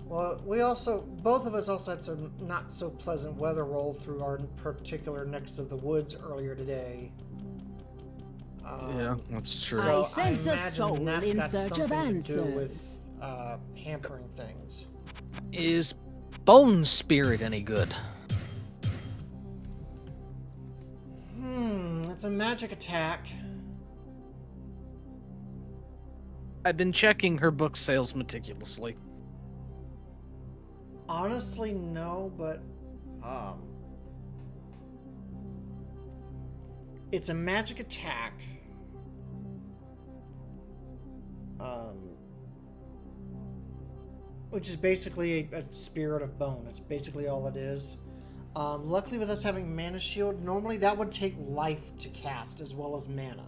Well, both of us also had some not so pleasant weather roll through our particular necks of the woods earlier today. Yeah, that's true. So I sense a imagine soul that's in got search of something to do with answers. hampering things. Is Bone Spirit any good? It's a magic attack. I've been checking her book sales meticulously. Honestly, no, but it's a magic attack. Which is basically a spirit of bone. It's basically all it is. Luckily, with us having mana shield, normally that would take life to cast as well as mana.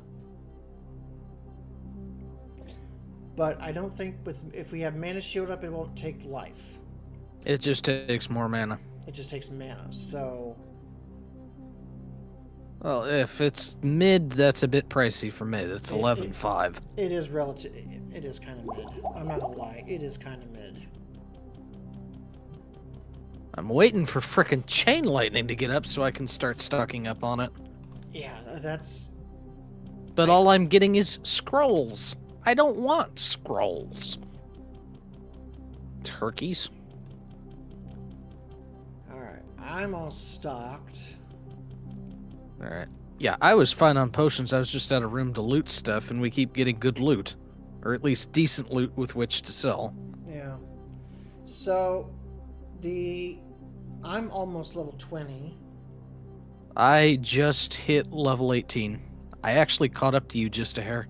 But I don't think if we have mana shield up, it won't take life. It just takes more mana. It just takes mana. So Well, if it's mid, that's a bit pricey for mid. It's 11.5. it is relative. It is kind of mid. I'm not gonna lie. It is kind of mid. I'm waiting for frickin' Chain Lightning to get up so I can start stocking up on it. Yeah, that's. But all I'm getting is scrolls. I don't want scrolls. Turkeys. Alright, I'm all stocked. Alright. Yeah, I was fine on potions. I was just out of room to loot stuff, and we keep getting good loot. Or at least decent loot with which to sell. Yeah. So, I'm almost level 20. I just hit level 18. I actually caught up to you just a hair.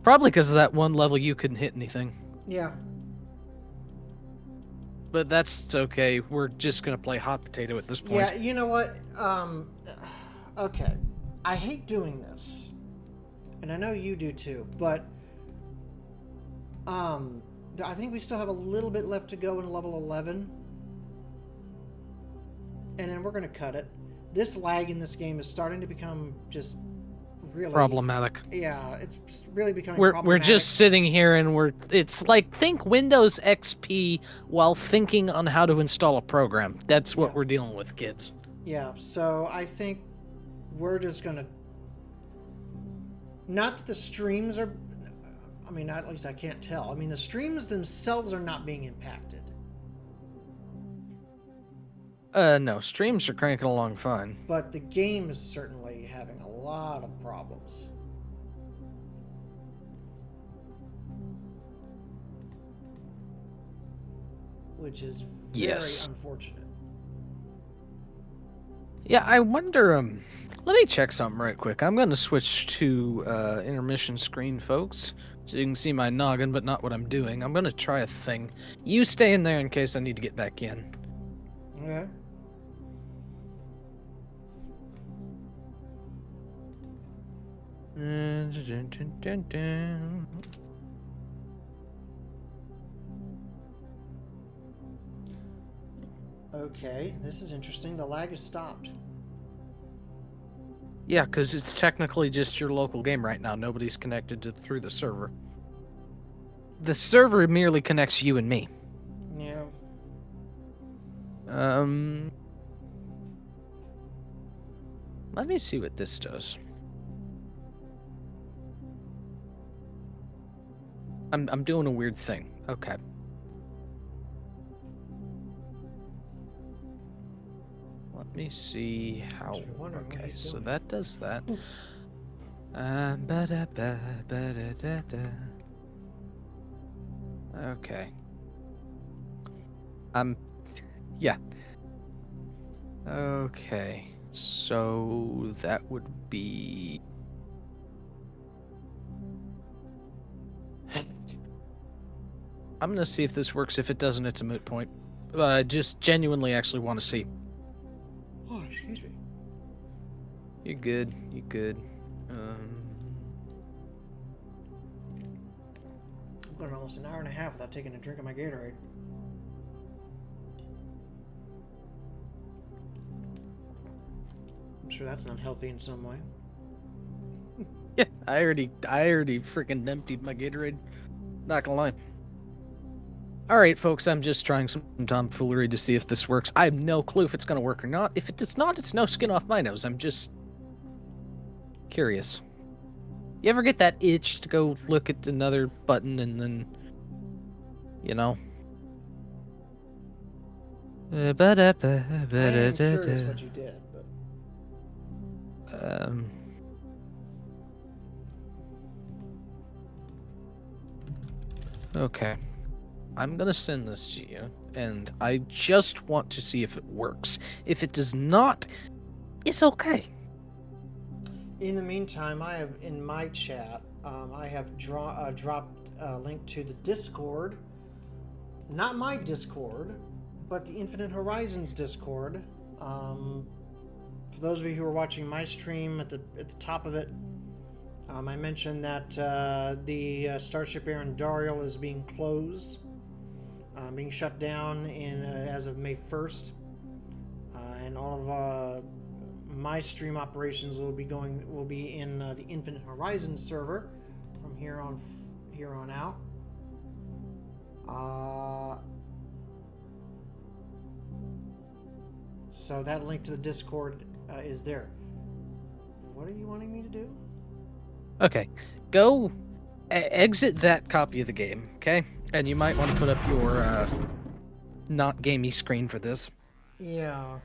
Probably because of that one level you couldn't hit anything. Yeah. But that's okay. We're just gonna play hot potato at this point. Yeah, you know what? Okay. I hate doing this. And I know you do too, but I think we still have a little bit left to go in level 11. And then we're going to cut it. This lag in this game is starting to become just really problematic. Yeah, it's really becoming We're problematic. just sitting here and it's like think Windows XP while thinking on how to install a program. That's what we're dealing with, kids. Yeah, so I think we're just going to, not that the streams are, I mean, at least I can't tell. I mean, the streams themselves are not being impacted. No, streams are cranking along fine. But the game is certainly having a lot of problems. Which is very unfortunate. Yeah, I wonder, let me check something right quick. I'm going to switch to intermission screen, folks, so you can see my noggin, but not what I'm doing. I'm going to try a thing. You stay in there in case I need to get back in. Okay. Okay, this is interesting. The lag has stopped. Yeah, because it's technically just your local game right now. Nobody's connected through the server. The server merely connects you and me. Yeah. Let me see what this does. I'm doing a weird thing. Okay. Let me see how. Okay, so that does that. Okay. Yeah. Okay. So that would be. I'm gonna see if this works. If it doesn't, it's a moot point. I just genuinely actually want to see. Oh, excuse me. You're good. You're good. I'm going almost an hour and a half without taking a drink of my Gatorade. I'm sure that's unhealthy in some way. Yeah, I already freaking emptied my Gatorade. Not gonna lie. All right, folks, I'm just trying some tomfoolery to see if this works. I have no clue if it's going to work or not. If it does not, it's no skin off my nose. I'm just curious. You ever get that itch to go look at another button and then, you know? I am curious what you did, but... Okay. I'm gonna send this to you, and I just want to see if it works. If it does not, it's okay. In the meantime, I have in my chat, I have dropped a link to the Discord. Not my Discord, but the Infinite Horizons Discord. For those of you who are watching my stream, at the top of it, I mentioned that the Starship Arendarial is being closed. Being shut down as of May 1st, and all of my stream operations will be in the Infinite Horizons server from here on out. So that link to the Discord is there. What are you wanting me to do? Okay, go exit that copy of the game, okay? And you might want to put up your not gamey screen for this. Yeah.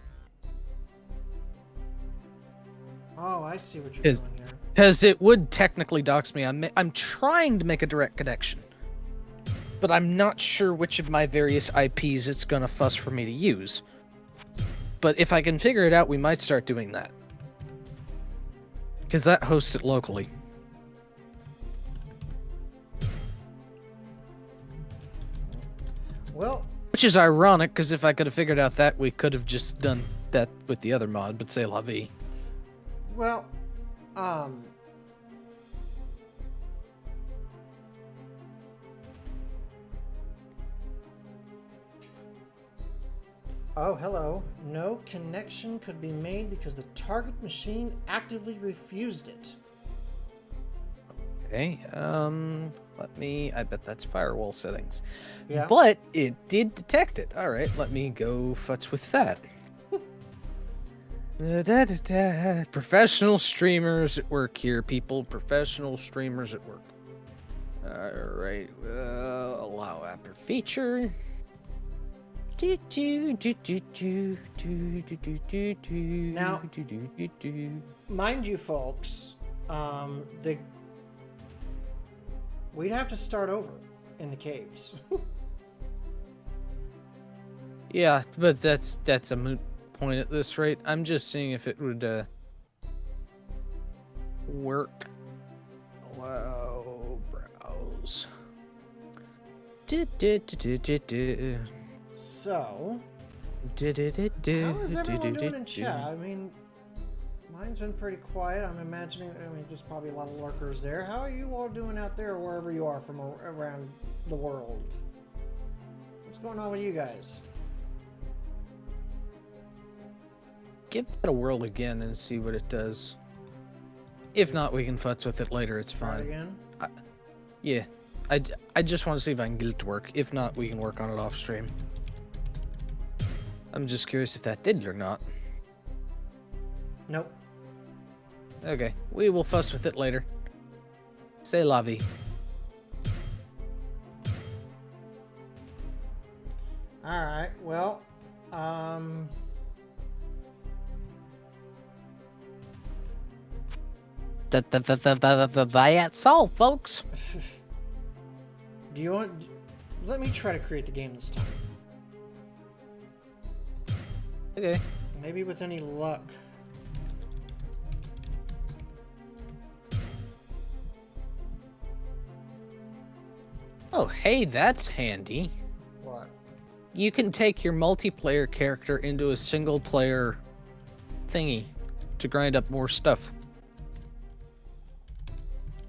Oh, I see what you're doing here. Because it would technically dox me. I'm trying to make a direct connection, but I'm not sure which of my various IPs it's gonna fuss for me to use. But if I can figure it out, we might start doing that. Because that hosts it locally. Which is ironic, because if I could have figured out that, we could have just done that with the other mod, but say la vie. Well, oh, hello. No connection could be made because the target machine actively refused it. Okay, I bet that's firewall settings. Yeah. But it did detect it. All right, let me go futz with that. Professional streamers at work here, people. Professional streamers at work. All right, allow app or feature. Now, mind you, folks, we'd have to start over in the caves. Yeah, but that's a moot point at this rate. I'm just seeing if it would work. Allow browse. So, how is everyone doing in chat? I mean, mine's been pretty quiet. I'm imagining, there's probably a lot of lurkers there. How are you all doing out there, wherever you are from around the world? What's going on with you guys? Give it a whirl again and see what it does. If not, we can futz with it later. It's Try it fine. again? Yeah. I just want to see if I can get it to work. If not, we can work on it off stream. I'm just curious if that did or not. Nope. Okay, we will fuss with it later. Say la vie. Alright, well, That's all, folks. do you want... Let me try to create the game this time. Okay. Maybe with any luck. Oh, hey, that's handy. What? You can take your multiplayer character into a single player thingy to grind up more stuff.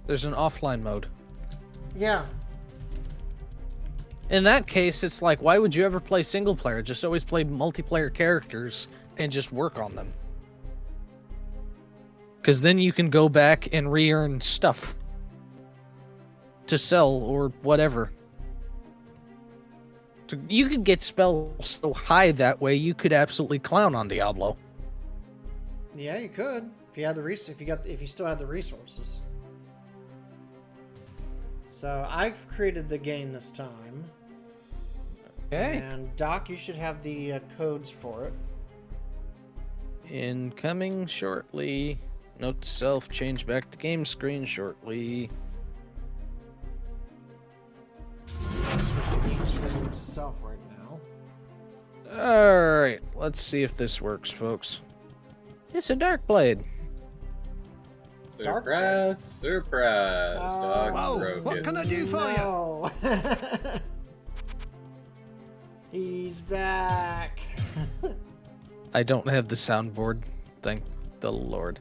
There's an offline mode. Yeah. In that case, it's like, why would you ever play single player? Just always play multiplayer characters and just work on them. Because then you can go back and re-earn stuff to sell or whatever. You could get spells so high that way you could absolutely clown on Diablo. Yeah, you could. If you had the if you still had the resources. So I've created the game this time. Okay. And Doc, you should have the codes for it. Incoming shortly. Note to self, change back to game screen shortly. Switch to game screen itself right now. Alright, let's see if this works, folks. It's a Dark Blade. Surprise, surprise. Dog Whoa, broke what it. can I do for you? No. He's back. I don't have the soundboard. Thank the Lord.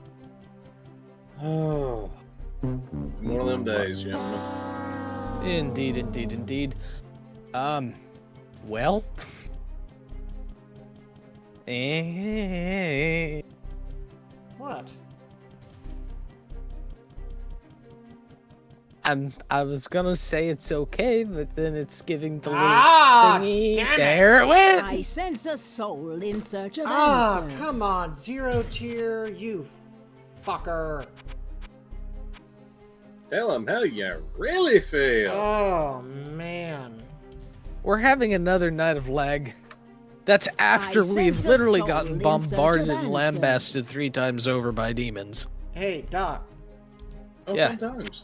Oh. One of them days, gentlemen. Indeed, indeed, indeed. Well. What? I was gonna say it's okay, but then it's giving the little Ah, thingy. damn it. There it went! I sense a soul in search of Ah, answers. come on, 0 tier, you fucker. Tell him how you really feel. Oh, man. We're having another night of lag. That's after I we've sense a literally soul gotten in search bombarded of and lambasted answers. 3 times over by demons. Hey, Doc. Oh, yeah. Sometimes.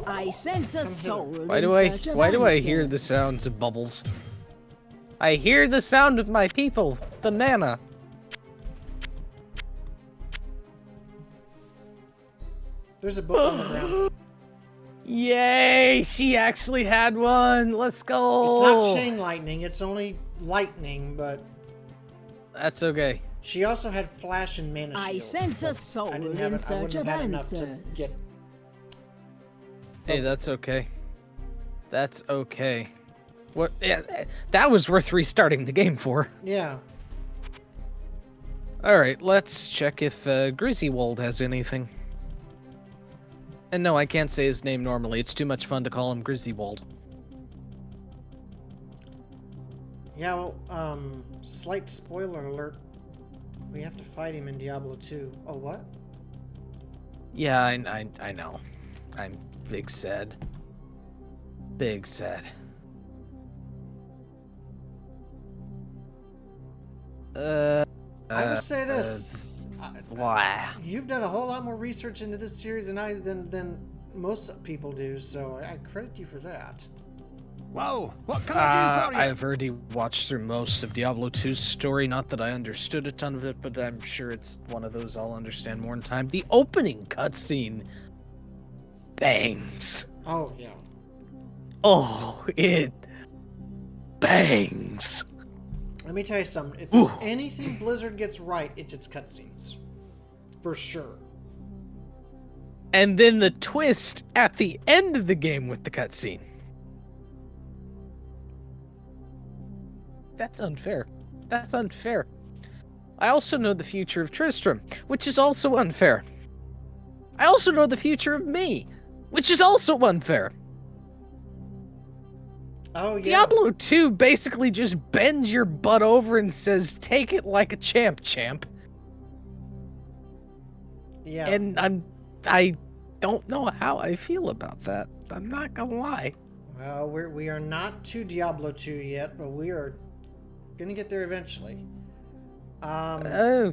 I sense a soul Why in do I search of hear the answers. sounds of bubbles? I hear the sound of my people, the mana. There's a book on the ground. Yay! She actually had one. Let's go. It's not chain lightning. It's only lightning, but That's okay. she also had flash and mana shield. I sense a soul I didn't have in it. I search wouldn't of have had enough to answers. get. Hey, that's okay. That's okay. What? Yeah, that was worth restarting the game for. Yeah. All right, let's check if Griswold has anything. And no, I can't say his name normally. It's too much fun to call him Griswold. Yeah. Well, slight spoiler alert. We have to fight him in Diablo 2. Oh, what? Yeah, I know. I'm big sad. Big sad. I would say this. Why? You've done a whole lot more research into this series than most people do, so I credit you for that. Whoa, what can I do for you? I've already watched through most of Diablo 2's story. Not that I understood a ton of it, but I'm sure it's one of those I'll understand more in time. The opening cutscene bangs. Oh, yeah. Oh, it bangs. Let me tell you something. If there's anything Blizzard gets right, it's its cutscenes. For sure. And then the twist at the end of the game with the cutscene. That's unfair. That's unfair. I also know the future of Tristram, which is also unfair. I also know the future of me, which is also unfair. Oh, yeah. Diablo 2 basically just bends your butt over and says, take it like a champ, champ. Yeah. And I don't know how I feel about that. I'm not gonna lie. Well, we are not to Diablo 2 yet, but we are gonna get there eventually. I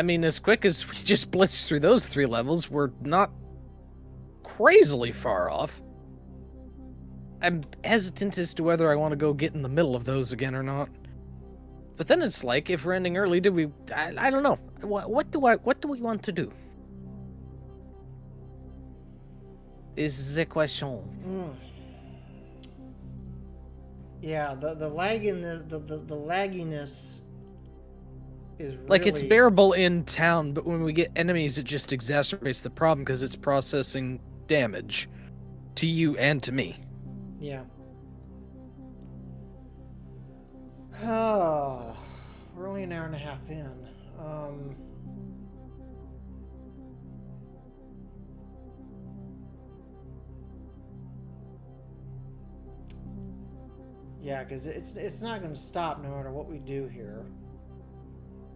mean, as quick as we just blitz through those 3 levels, we're not crazily far off. I'm hesitant as to whether I want to go get in the middle of those again or not. But then it's like, if we're ending early, I don't know. What do we want to do? Is the question. Yeah, the lag in this, the lagginess is really... Like, it's bearable in town, but when we get enemies, it just exacerbates the problem because it's processing damage to you and to me. Yeah. Oh, we're only an hour and a half in. Yeah, because it's not going to stop no matter what we do here.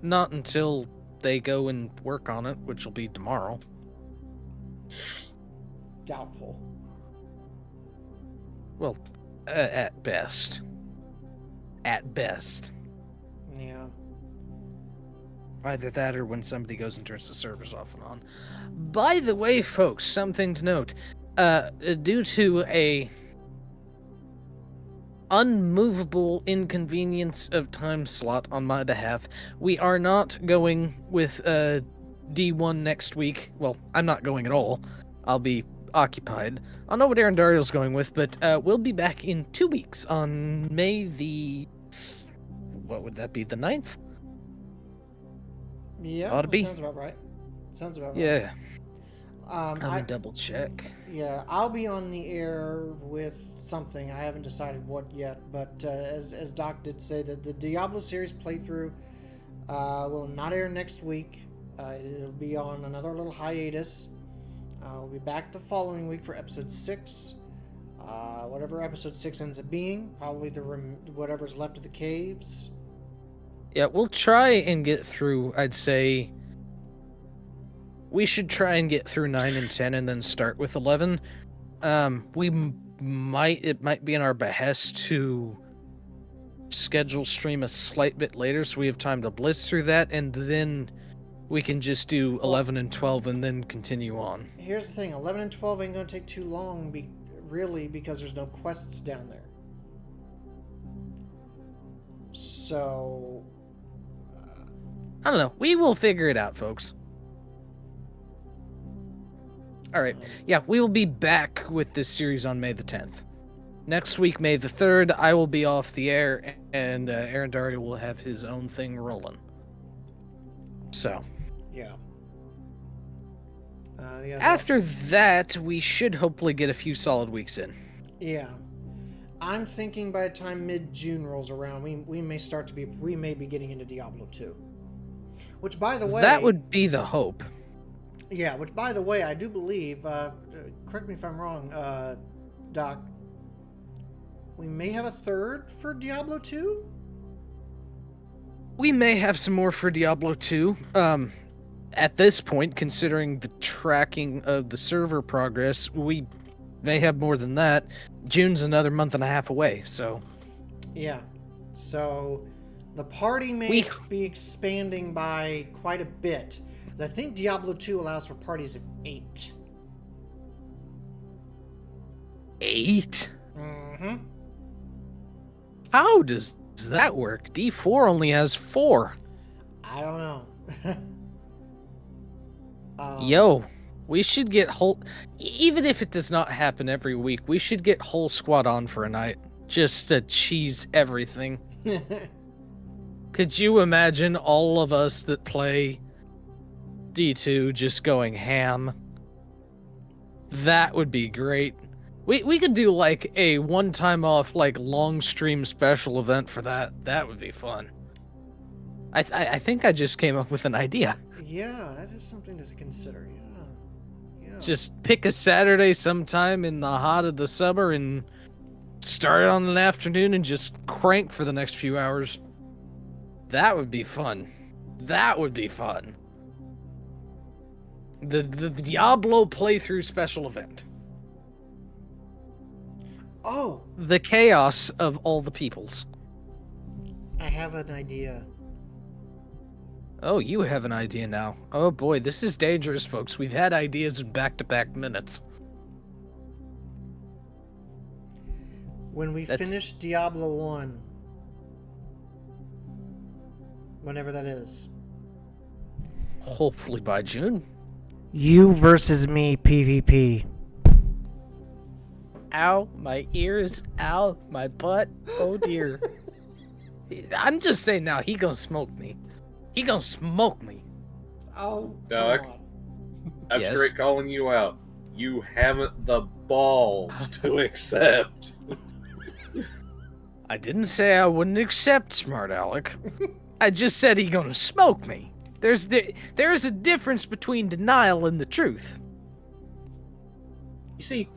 Not until they go and work on it, which will be tomorrow. Doubtful. Well, at best. At best. Yeah. Either that or when somebody goes and turns the servers off and on. By the way, folks, something to note. Due to a unmovable inconvenience of time slot on my behalf, we are not going with D1 next week. Well, I'm not going at all. I'll be occupied. I don't know what Aaron Dario's going with, but we'll be back in 2 weeks on May the... What would that be, the 9th? Yeah, Ought to be. Sounds about right. Sounds about right. Yeah. Let me double check. Yeah, I'll be on the air with something. I haven't decided what yet, but as Doc did say, that the Diablo Series playthrough will not air next week. It'll be on another little hiatus. We'll be back the following week for episode 6. Whatever episode 6 ends up being, probably whatever's left of the caves. Yeah, we'll try and get through, I'd say... We should try and get through 9 and 10 and then start with 11. It might be in our behest to schedule stream a slight bit later so we have time to blitz through that, and then we can just do 11 and 12 and then continue on. Here's the thing, 11 and 12 ain't going to take too long, really, because there's no quests down there. So... I don't know. We will figure it out, folks. All right. Yeah, we will be back with this series on May the 10th. Next week, May the 3rd, I will be off the air, and Aaron Dario will have his own thing rolling. So. Yeah. After that, we should hopefully get a few solid weeks in. Yeah. I'm thinking by the time mid-June rolls around, we may be getting into Diablo 2. Which, by the way... That would be the hope. Yeah, which, by the way, I do believe, correct me if I'm wrong, Doc, we may have a third for Diablo 2? We may have some more for Diablo 2. At this point, considering the tracking of the server progress, we may have more than that. June's another month and a half away, so... Yeah. So, the party may be expanding by quite a bit. I think Diablo 2 allows for parties of 8. 8? Mm-hmm. How does that work? D4 only has 4. I don't know. Yo, we should get whole... Even if it does not happen every week, we should get whole squad on for a night. Just to cheese everything. Could you imagine all of us that play D2 just going ham? That would be great. We could do like a one-time off, like long stream special event for that. That would be fun. I think I just came up with an idea. Yeah, that is something to consider. Yeah. Just pick a Saturday sometime in the hot of the summer and start it on an afternoon and just crank for the next few hours. That would be fun. That would be fun. The Diablo playthrough special event. Oh! The chaos of all the peoples. I have an idea. Oh, you have an idea now. Oh boy, this is dangerous, folks. We've had ideas in back-to-back minutes. When we finish Diablo 1, whenever that is. Hopefully by June. You versus me, PvP. Ow, my ears. Ow, my butt. Oh dear. I'm just saying now, he gonna smoke me. He gonna smoke me. Oh, Doc, I'm Yes? straight calling you out. You haven't the balls to accept. I didn't say I wouldn't accept, smart Alec. I just said he gonna smoke me. There is a difference between denial and the truth. You see,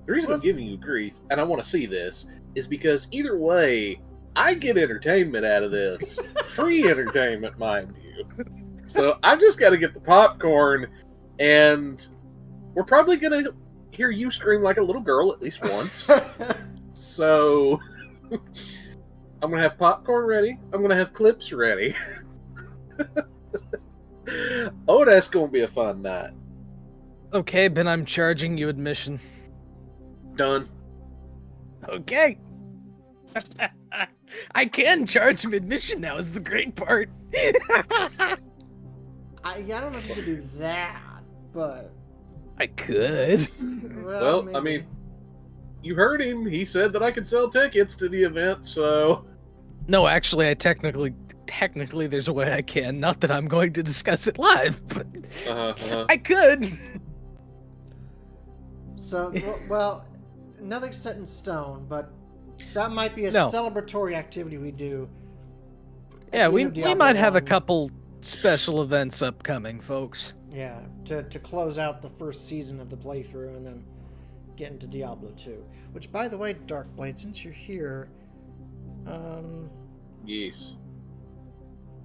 the reason I'm giving you grief, and I want to see this, is because either way, I get entertainment out of this. Free entertainment, mind you. So I've just got to get the popcorn, and we're probably going to hear you scream like a little girl at least once. So I'm going to have popcorn ready. I'm going to have clips ready. Oh, that's going to be a fun night. Okay, Ben, I'm charging you admission. Done. Okay. I can charge him admission now is the great part. I don't know if you could do that, but... I could. Well, maybe. I mean, you heard him. He said that I could sell tickets to the event, so... No, actually, I technically there's a way I can. Not that I'm going to discuss it live, but I could. So, well, nothing's set in stone, but that might be a No. celebratory activity we do. Yeah, we might have a Diablo 1. couple special events upcoming, folks. Yeah, to close out the first season of the playthrough and then get into Diablo 2. Which, by the way, Darkblade, since you're here, Yes.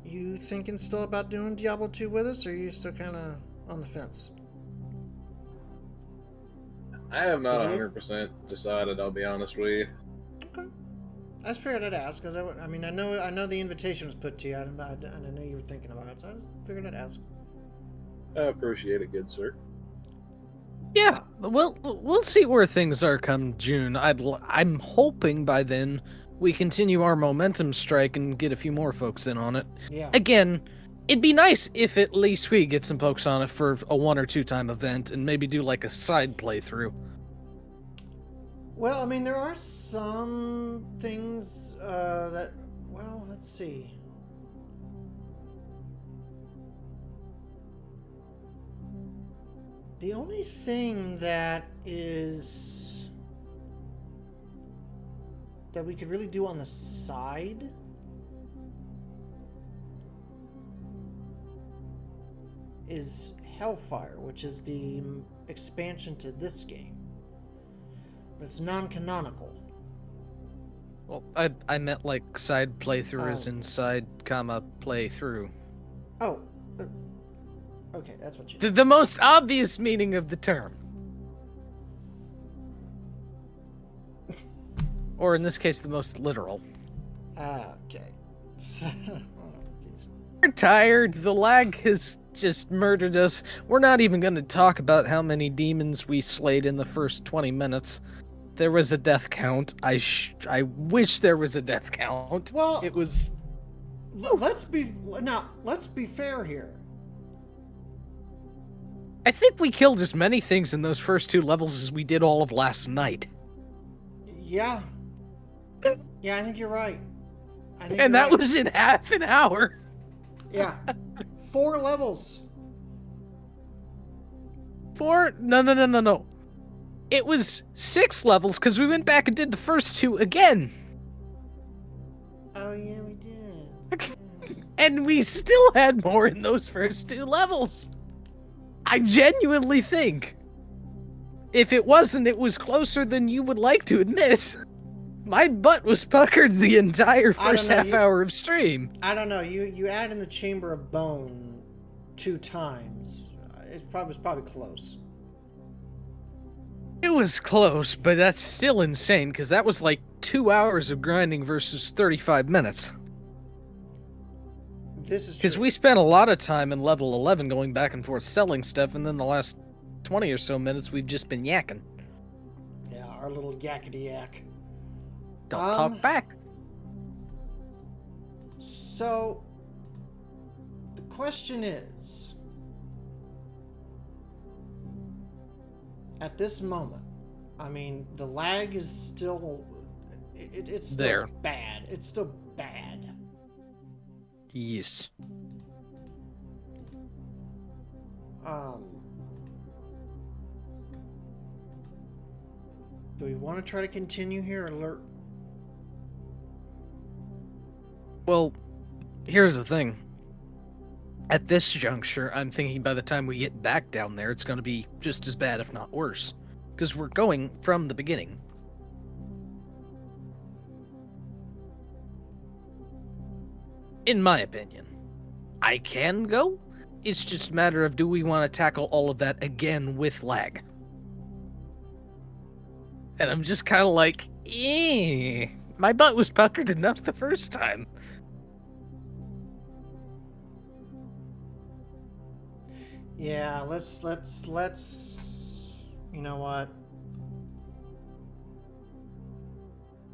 you thinking still about doing Diablo 2 with us, or are you still kind of on the fence? I have not Is it? 100% decided, I'll be honest with you. Okay. I just figured I'd ask, because I mean, I know the invitation was put to you, and I know you were thinking about it, so I just figured I'd ask. I appreciate it, good sir. Yeah, we'll see where things are come June. I'm hoping by then we continue our momentum strike and get a few more folks in on it. Yeah. Again, It'd be nice if at least we get some folks on it for a 1 or 2 time event and maybe do like a side playthrough. Well, I mean, there are some things that... Well, let's see. The only thing that is... that we could really do on the side... is Hellfire, which is the expansion to this game. But it's non-canonical. Well, I meant like side playthrough as in side, playthrough. Oh. Okay, that's what you... The most obvious meaning of the term. Or in this case, the most literal. Okay. So... We're tired. The lag has just murdered us. We're not even going to talk about how many demons we slayed in the first 20 minutes. There was a death count. I wish there was a death count. Well, it was... Let's be fair here. I think we killed as many things in those first 2 levels as we did all of last night. Yeah. Yeah, I think you're right. And that was in half an hour. Yeah. 4 levels. 4? No. It was 6 levels because we went back and did the first 2 again. Oh, yeah, we did. And we still had more in those first 2 levels. I genuinely think. If it wasn't, it was closer than you would like to admit. My butt was puckered the entire first half hour of stream. I don't know. You add in the Chamber of Bone 2 times. It was probably close. It was close, but that's still insane because that was like 2 hours of grinding versus 35 minutes. This is because we spent a lot of time in level 11 going back and forth selling stuff, and then the last 20 or so minutes we've just been yakking. Yeah, our little yakety yak. Don't talk back. So, the question is, at this moment, I mean, the lag is still, it's still there. Bad. It's still bad. Yes. Do we want to try to continue here, or Well, here's the thing. At this juncture, I'm thinking by the time we get back down there, it's going to be just as bad, if not worse. Because we're going from the beginning. In my opinion. I can go. It's just a matter of do we want to tackle all of that again with lag. And I'm just kind of like, my butt was puckered enough the first time. Yeah, let's you know what?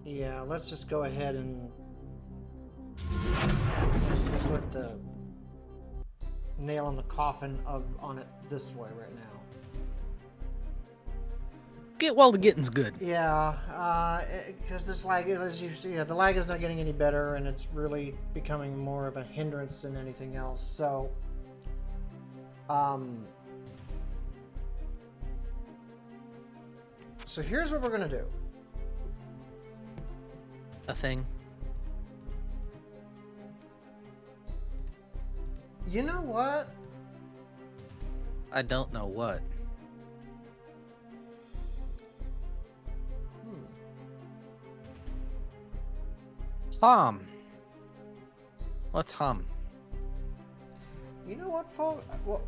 Yeah, let's just go ahead and put the nail in the coffin on it this way right now. Get while the getting's good. Yeah, because this lag, as you see, the lag is not getting any better, and it's really becoming more of a hindrance than anything else. So, so here's what we're gonna do. A thing. You know what? I don't know what. Hum. Let's hum. You know what, folks? Well,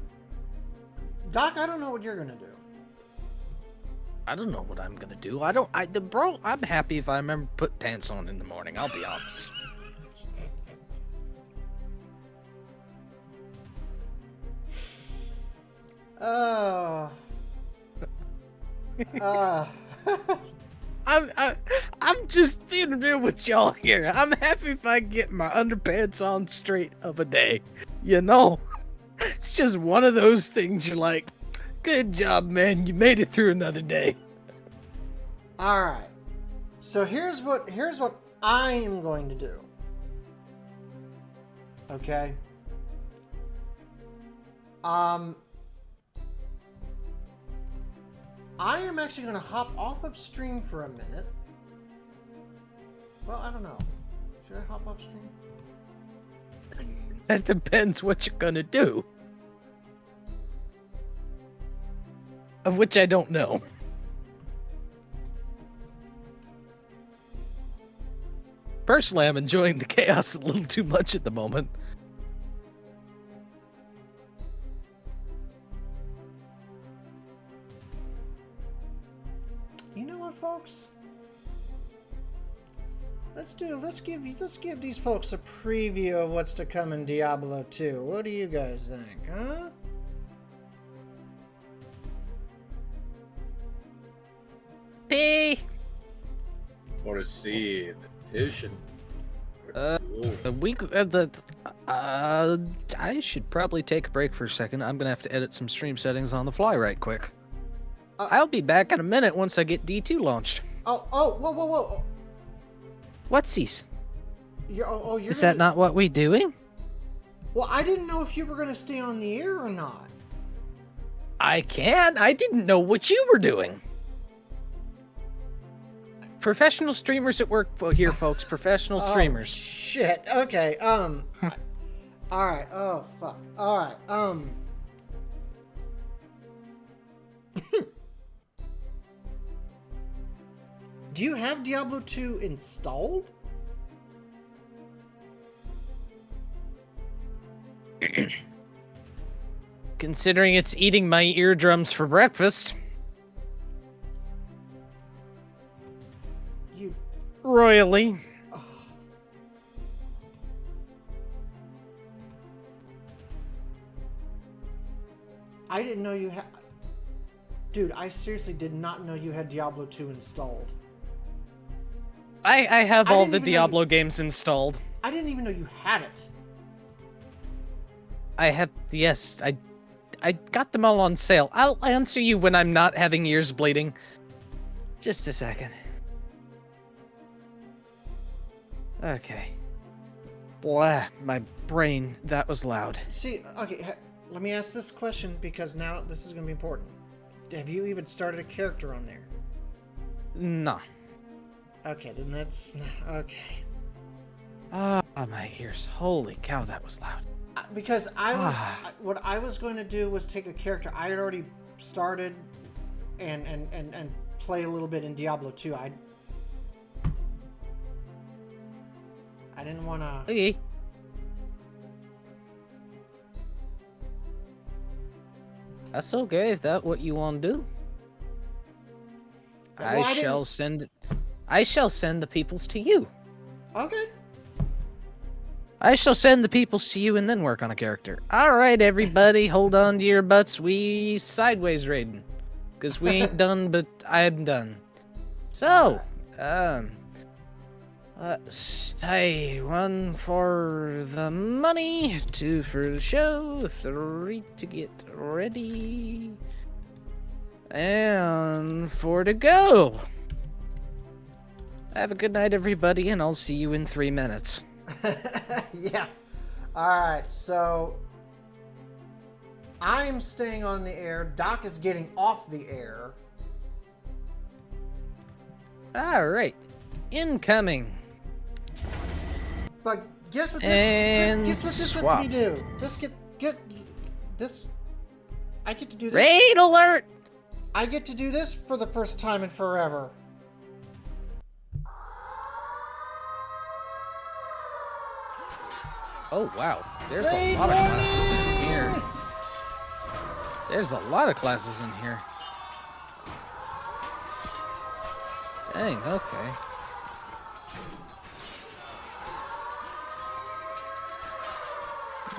Doc, I don't know what you're gonna do. I don't know what I'm gonna do. Bro, I'm happy if I remember to put pants on in the morning, I'll be honest. I'm just being real with y'all here. I'm happy if I get my underpants on straight of a day. You know, it's just one of those things you're like, good job, man. You made it through another day. All right. So here's what I am going to do. Okay. I am actually going to hop off of stream for a minute. Well, I don't know. Should I hop off stream? That depends what you're gonna do. Of which I don't know. Personally, I'm enjoying the chaos a little too much at the moment. You know what, folks? Let's give these folks a preview of what's to come in Diablo 2. What do you guys think, huh? Hey! Want to see the vision? I should probably take a break for a second. I'm gonna have to edit some stream settings on the fly right quick. I'll be back in a minute once I get D2 launched. Whoa. What's this? You're Is that not what we doing? Well, I didn't know if you were gonna stay on the air or not. I can. I didn't know what you were doing. Professional streamers at work here, folks. Professional streamers. Shit. Okay. All right. Oh fuck. All right. Do you have Diablo 2 installed? Considering it's eating my eardrums for breakfast. You royally. I didn't know you had. Dude, I seriously did not know you had Diablo 2 installed. I have all the Diablo games installed. I didn't even know you had it. I have, yes, I got them all on sale. I'll answer you when I'm not having ears bleeding. Just a second. Okay. Blah, my brain, that was loud. See, okay, let me ask this question because now this is going to be important. Have you even started a character on there? Nah. Okay, then that's... Okay. Ah, my ears. Holy cow, that was loud. Because I was... What I was going to do was take a character I had already started and play a little bit in Diablo 2. I didn't want to... Okay. That's okay if that's what you want to do. Well, I shall send the peoples to you. Okay. I shall send the peoples to you and then work on a character. All right, everybody, hold on to your butts. We sideways raiding, because we ain't done, but I'm done. So, hey, 1 for the money, 2 for the show, 3 to get ready, and 4 to go. Have a good night, everybody, and I'll see you in 3 minutes. Yeah. Alright, so I'm staying on the air. Doc is getting off the air. Alright. Incoming. But guess what this And guess what this lets me do? This get this I get to do this. Raid alert! I get to do this for the first time in forever. Oh wow, there's a lot of classes in here. There's a lot of classes in here. Dang, okay.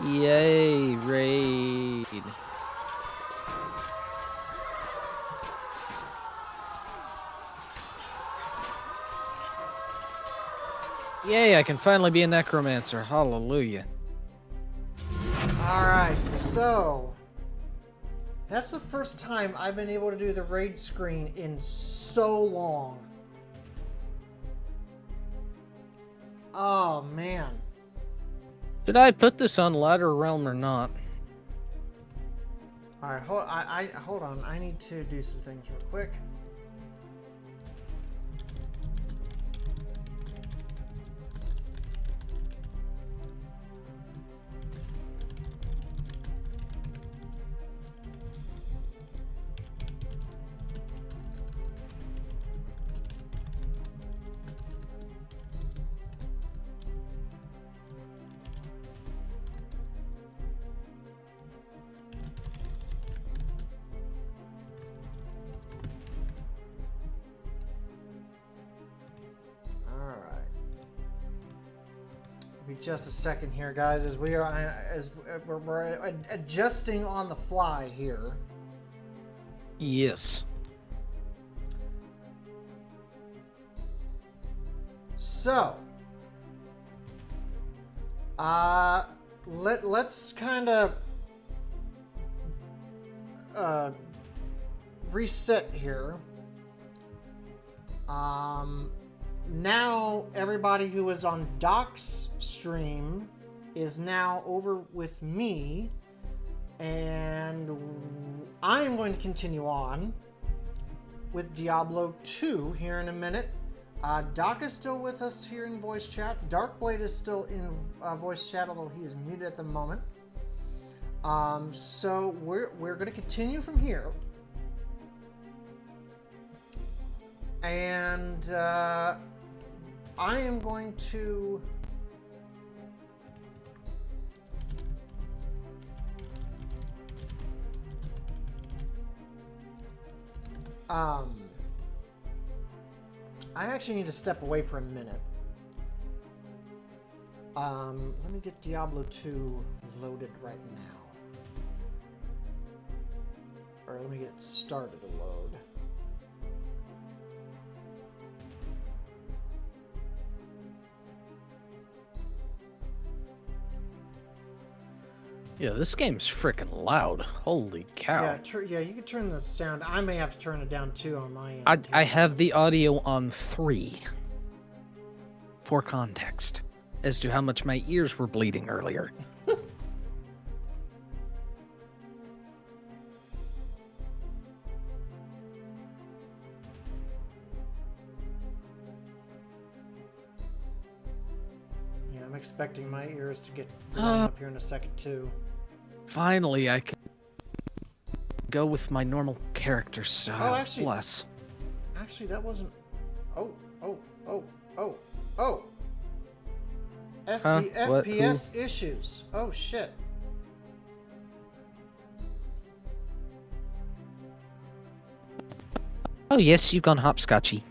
Yay, raid. Yay, I can finally be a necromancer. Hallelujah. Alright, so that's the first time I've been able to do the raid screen in so long. Oh, man. Should I put this on Ladder Realm or not? Alright, hold on. I need to do some things real quick. Be just a second here, guys, as we're adjusting on the fly here. Yes. So, let's kind of reset here. Now everybody who was on Doc's stream is now over with me, and I am going to continue on with Diablo 2 here in a minute. Doc is still with us here in voice chat. Darkblade is still in voice chat, although he is muted at the moment. So we're going to continue from here, and I am going to I actually need to step away for a minute. Let me get Diablo 2 loaded right now. Or let me get it started to load. Yeah, this game's freaking loud. Holy cow. Yeah, you can turn the sound. I may have to turn it down too on my end. I have the audio on 3. For context, as to how much my ears were bleeding earlier. Yeah, I'm expecting my ears to get up here in a second too. Finally, I can go with my normal character style. Oh, actually, Bless. Actually, that wasn't. Oh. FPS issues. Oh shit. Oh yes, you've gone hopscotchy.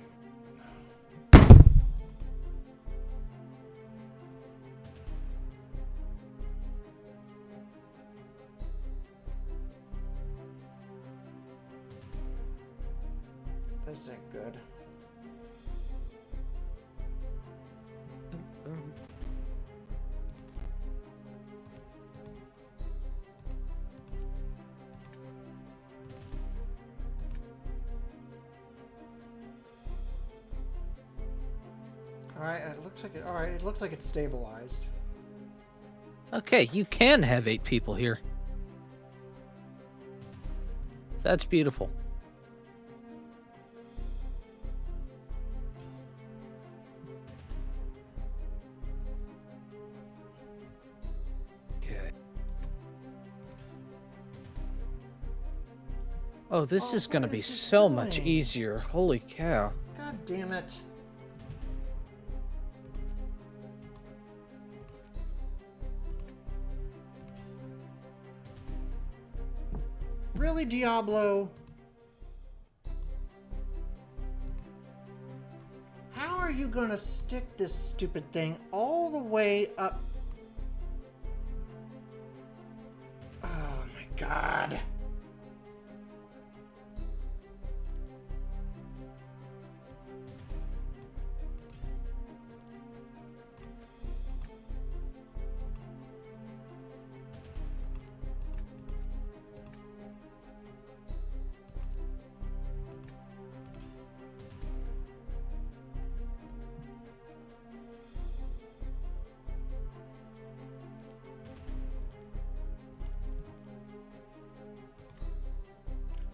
This ain't good. Alright, it looks like it. Alright, it looks like it's stabilized. Okay, you can have 8 people here. That's beautiful. Okay. Oh, this is gonna be so much easier. Holy cow. God damn it. Really, Diablo? How are you gonna stick this stupid thing all the way up? Oh my god.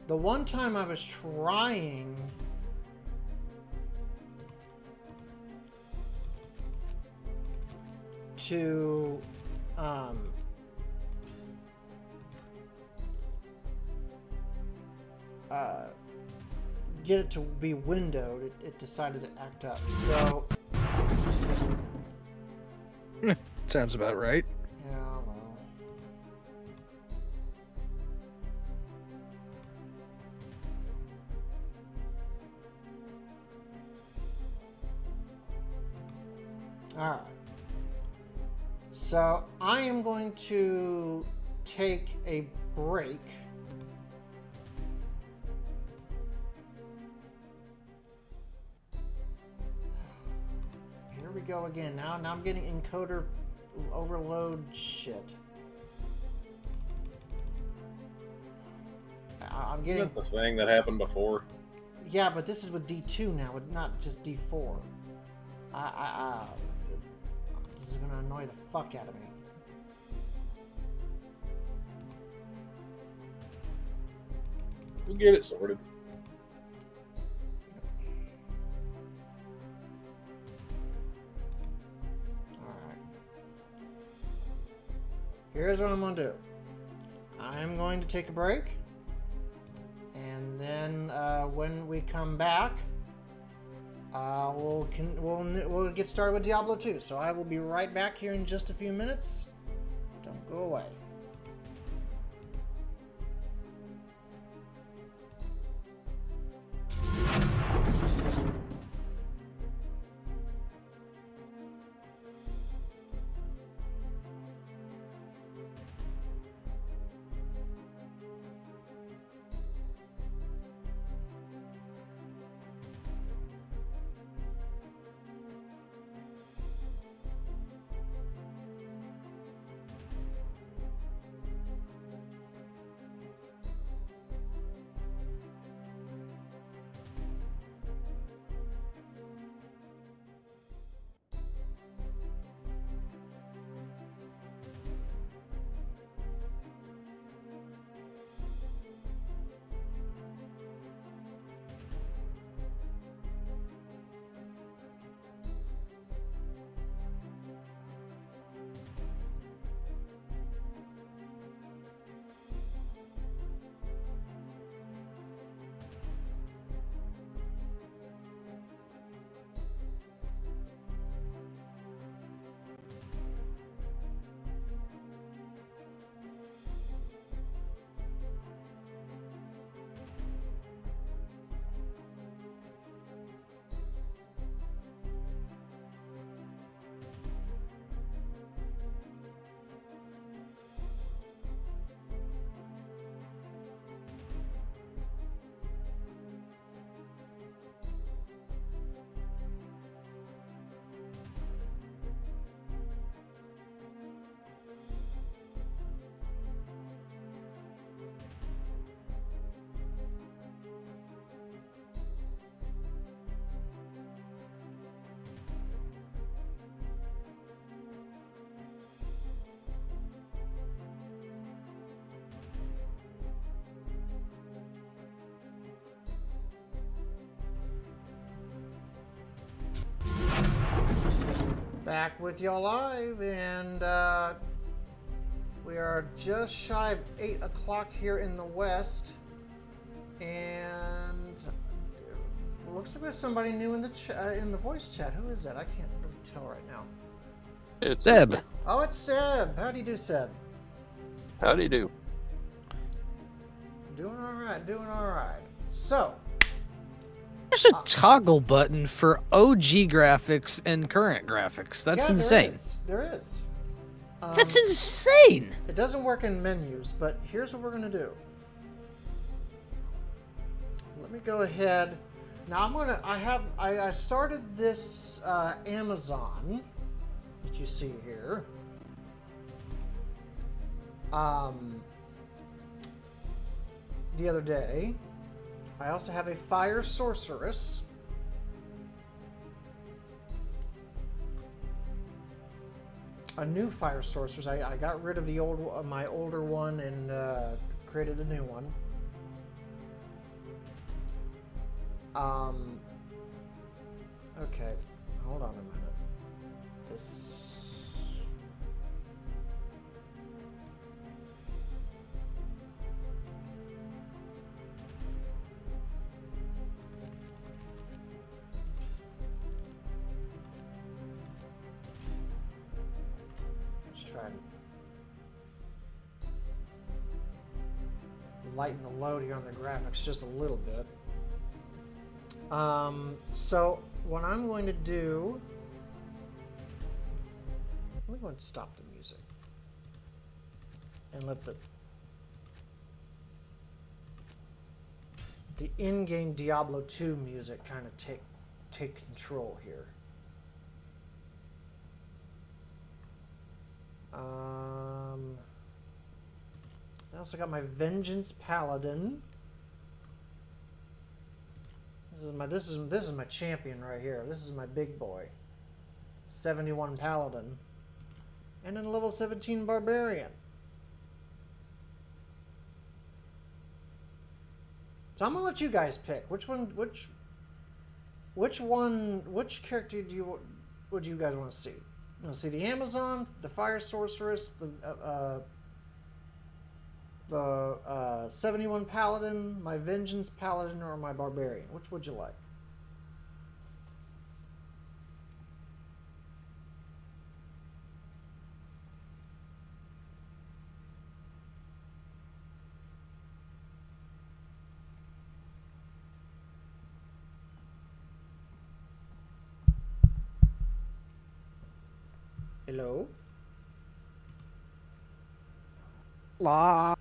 The one time I was trying to get it to be windowed, it decided to act up. So Sounds about right. yeah, well. All right. So I am going to take a break. Here we go again. Now I'm getting encoder overload shit. I'm getting... Isn't that the thing that happened before? Yeah, but this is with D2 now, not just D4. This is gonna annoy the fuck out of me. We'll get it sorted. Alright. Here's what I'm gonna do. I'm going to take a break. And then when we come back, we'll get started with Diablo 2. So I will be right back here in just a few minutes. Don't go away. Back with y'all live, and we are just shy of 8 o'clock here in the West, and it looks like we have somebody new in the voice chat. Who is that? I can't really tell right now. It's Seb. Oh, it's Seb. How do you do, Seb? How do you do? Doing all right. Doing all right. So. There's a toggle button for OG graphics and current graphics. That's insane. There is. That's insane. It doesn't work in menus, but here's what we're gonna do. Let me go ahead. Now I started this Amazon that you see here. The other day. I also have a Fire Sorceress. A new Fire Sorceress. I got rid of the my older one and created a new one. Okay, hold on a minute. This. Let's try and lighten the load here on the graphics just a little bit. So what I'm going to do, let me go and stop the music and let the in-game Diablo 2 music kind of take control here. I also got my Vengeance Paladin. This is my champion right here. This is my big boy. 71 Paladin. And then a level 17 Barbarian. So I'm gonna let you guys pick. Which character would you guys want to see? You want to see the Amazon, the Fire Sorceress, the 71 Paladin, my Vengeance Paladin, or my Barbarian? Which would you like? Hello? La.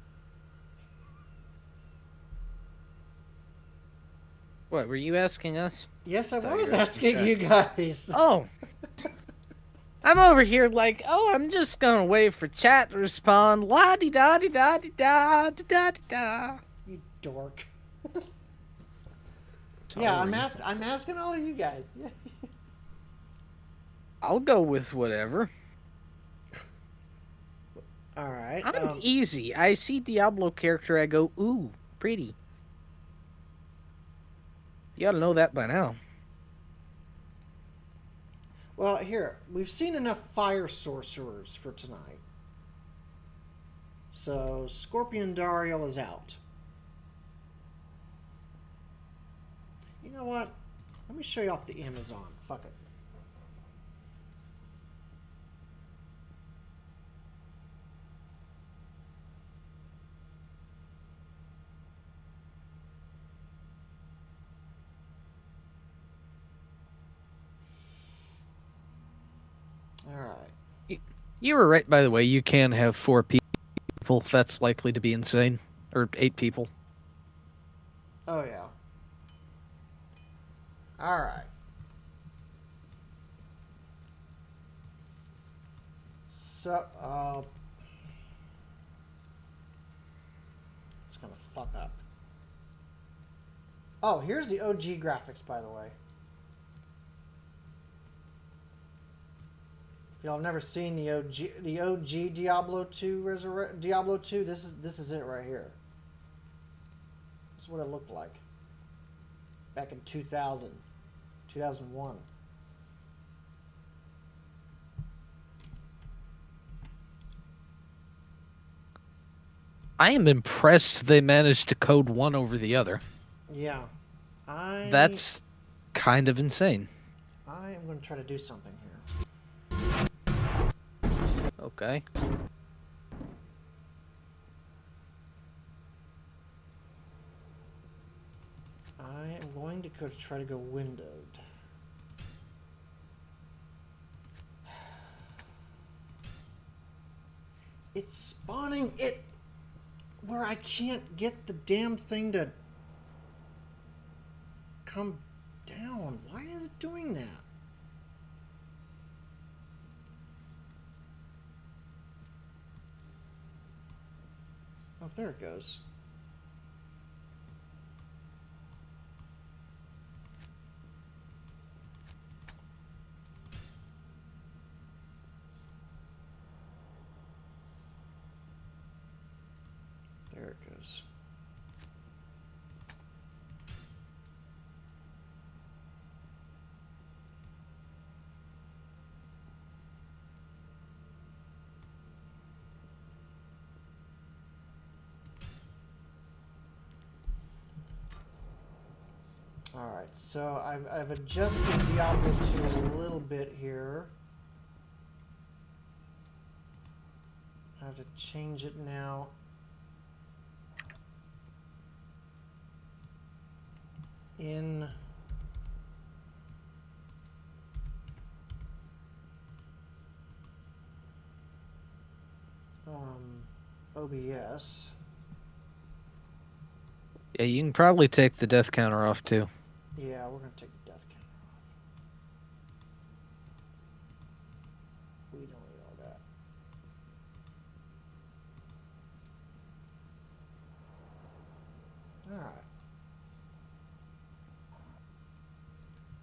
What, were you asking us? Yes, I Thought was you were asking asking you guys. Oh. I'm over here like, oh, I'm just gonna wait for chat to respond. La di da di da di da di da di da. You dork. Yeah, I'm asking all of you guys. I'll go with whatever. All right. I'm easy. I see Diablo character, I go, ooh, pretty. You ought to know that by now. Well, here, we've seen enough fire sorcerers for tonight. So, Scorpion Dariel is out. You know what? Let me show you off the Amazon. Fuck it. Alright. You were right, by the way. You can have 4 people. That's likely to be insane. Or 8 people. Oh, yeah. Alright. So, it's gonna fuck up. Oh, here's the OG graphics, by the way. If y'all have never seen the OG Diablo 2 Diablo 2, this is it right here. This is what it looked like back in 2001. I am impressed they managed to code one over the other. Yeah. That's kind of insane. I am going to try to do something here. Okay. I am going to try to go windowed. It's spawning it where I can't get the damn thing to come down. Why is it doing that? Oh, there it goes. There it goes. Alright, so I've adjusted Diablo 2 a little bit here. I have to change it now. In OBS. Yeah, you can probably take the death counter off too. Yeah, we're gonna take the death counter off. We don't need all that. All right.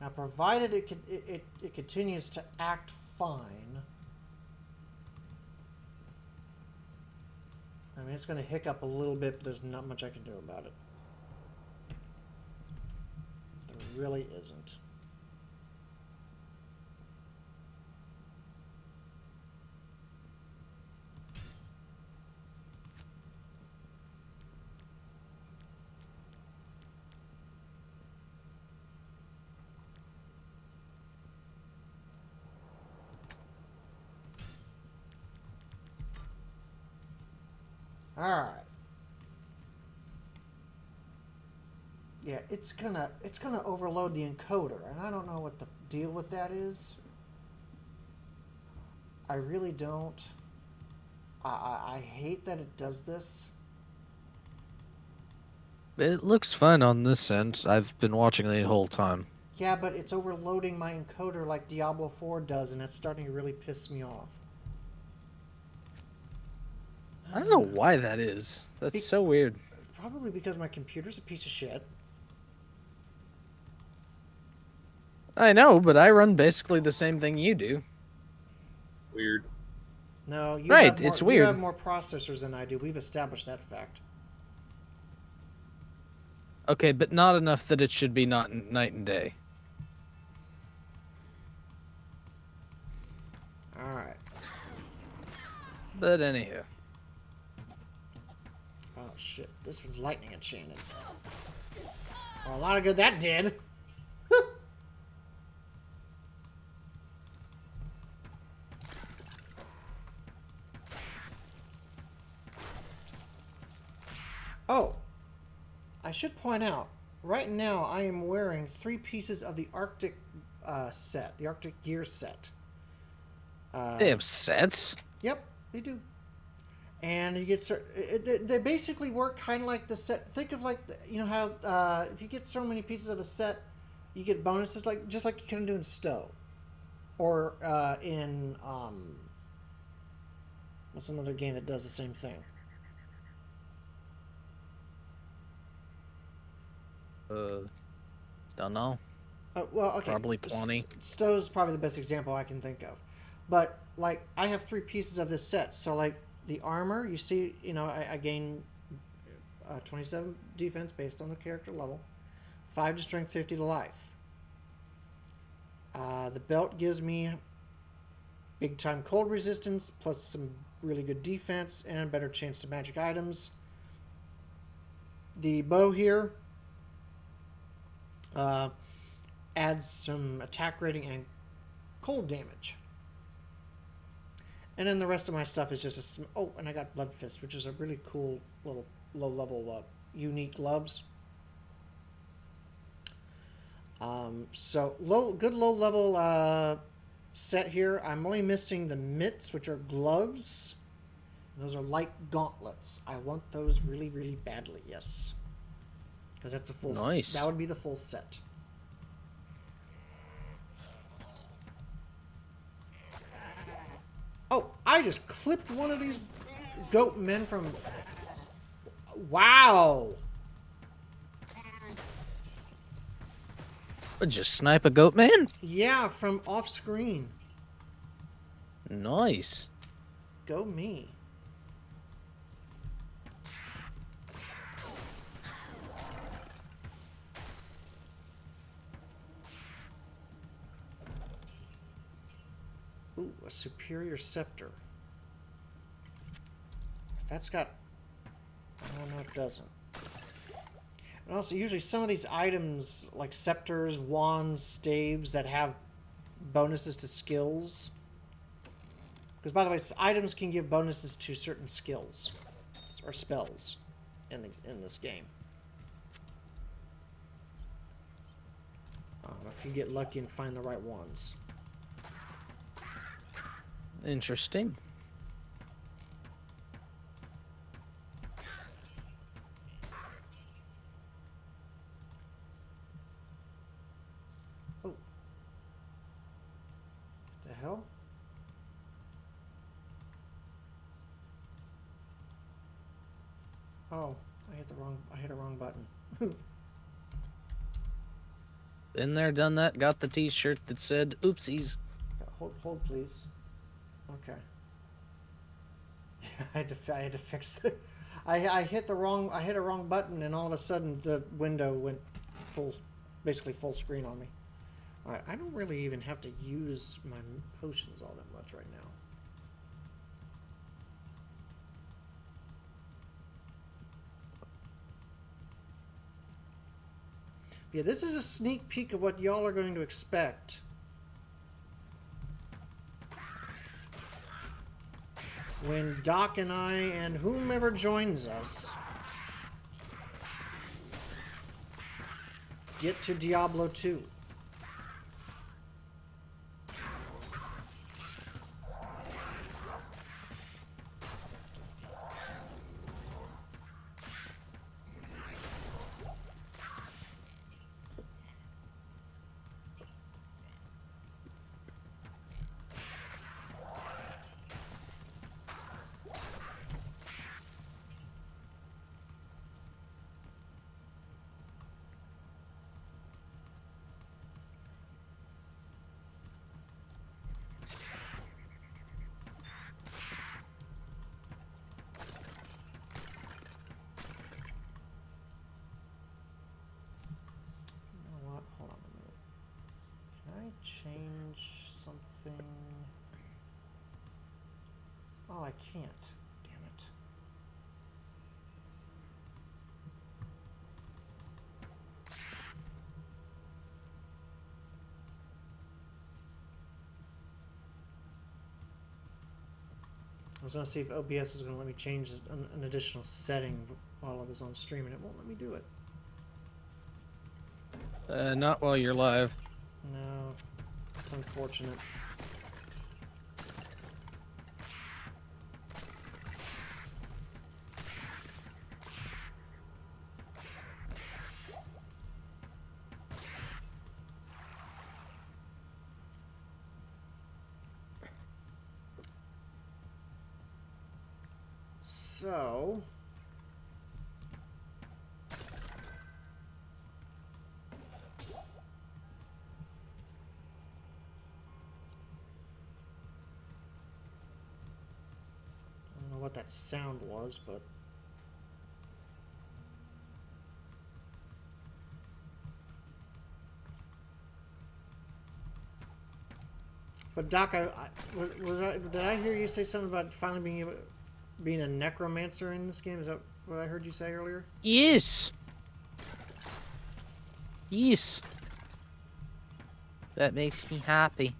Now, provided it continues to act fine. I mean, it's going to hiccup a little bit, but there's not much I can do about it. There really isn't. All right. Yeah, it's gonna overload the encoder, and I don't know what the deal with that is. I really don't. I hate that it does this. It looks fun on this end. I've been watching the whole time. Yeah, but it's overloading my encoder like Diablo 4 does, and it's starting to really piss me off. I don't know why that is. That's so weird. Probably because my computer's a piece of shit. I know, but I run basically the same thing you do. Weird. No, you Right, have more, it's weird. You have more processors than I do. We've established that fact. Okay, but not enough that it should be not night and day. All right. But anyhow. Oh shit! This was lightning enchanted. Well, a lot of good that did. Oh, I should point out, right now I am wearing 3 pieces of the Arctic set, the Arctic gear set. They have sets? Yep, they do. And you get they basically work kind of like the set. Think of like you know how if you get so many pieces of a set, you get bonuses like just like you can do in Stowe, or in what's another game that does the same thing? Don't know. Well, okay. Probably plenty. Stowe's probably the best example I can think of. But, like, I have 3 pieces of this set. So, like, the armor, you see, you know, I gain 27 defense based on the character level. 5 to strength, 50 to life. The belt gives me big time cold resistance, plus some really good defense and better chance to magic items. The bow here adds some attack rating and cold damage. And then the rest of my stuff is just a... Oh, and I got Blood Fist, which is a really cool little low-level unique gloves. So, good low-level set here. I'm only missing the mitts, which are gloves. Those are light gauntlets. I want those really, really badly, yes. Because that's a full... Nice. That would be the full set. Oh, I just clipped one of these goat men from... Wow! Would you snipe a goat man? Yeah, from off screen. Nice. Go me. Ooh, a superior scepter. If that's got... Oh, no, it doesn't. And also, usually some of these items, like scepters, wands, staves, that have bonuses to skills. Because, by the way, items can give bonuses to certain skills or spells in this game. If you get lucky and find the right ones. Interesting. Oh. What the hell? Oh, I hit a wrong button. Been there, done that, got the t-shirt that said oopsies. Hold please. Okay. Yeah, I had to fix it. I hit a wrong button, and all of a sudden the window went basically full screen on me. All right, I don't really even have to use my potions all that much right now. Yeah, this is a sneak peek of what y'all are going to expect. When Doc and I and whomever joins us get to Diablo 2. Hold on a minute. Can I change something? Oh, I can't. Damn it. I was going to see if OBS was going to let me change an additional setting while I was on stream, and it won't let me do it. Not while you're live. No. It's unfortunate. So... I don't know what that sound was, but... But Doc, did I hear you say something about finally being a necromancer in this game? Is that what I heard you say earlier? Yes. Yes. That makes me happy.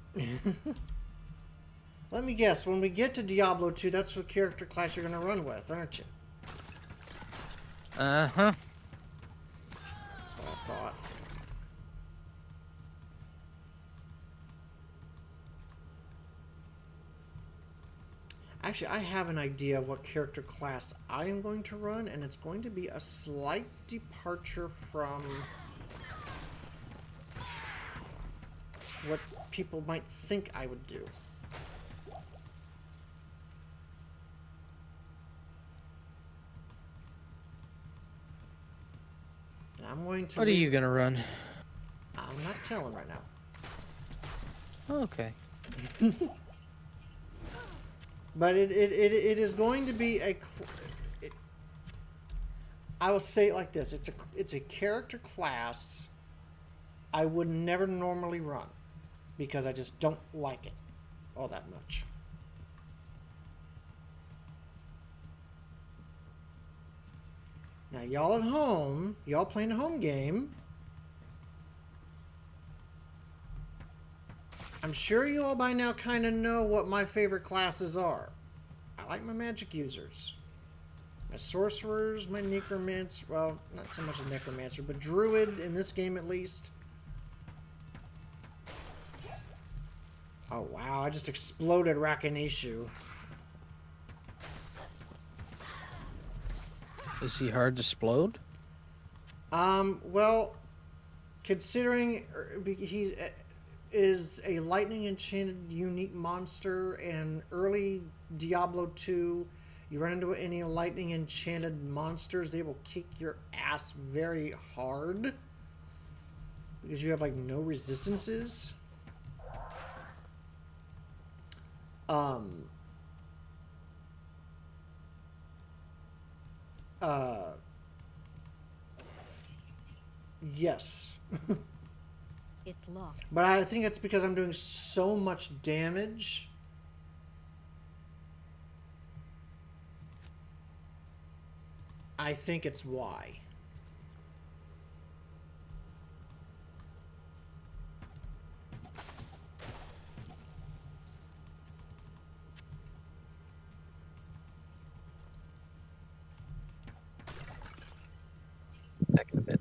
Let me guess, when we get to Diablo 2, that's what character class you're going to run with, aren't you? Uh-huh. That's what I thought. Actually, I have an idea of what character class I am going to run, and it's going to be a slight departure from what people might think I would do. And I'm going to... What are you gonna run? I'm not telling right now. Okay. But it is going to be I will say it like this: it's a character class I would never normally run because I just don't like it all that much. Now, y'all at home, y'all playing a home game. I'm sure you all by now kind of know what my favorite classes are. I like my magic users. My sorcerers, my necromancer, well, not so much a necromancer, but druid in this game at least. Oh wow, I just exploded Rakanishu. Is he hard to explode? Well, considering he is a lightning enchanted unique monster, and early Diablo 2, you run into any lightning enchanted monsters, they will kick your ass very hard because you have like no resistances. Yes. It's locked. But I think it's because I'm doing so much damage. I think it's why. Back in a bit.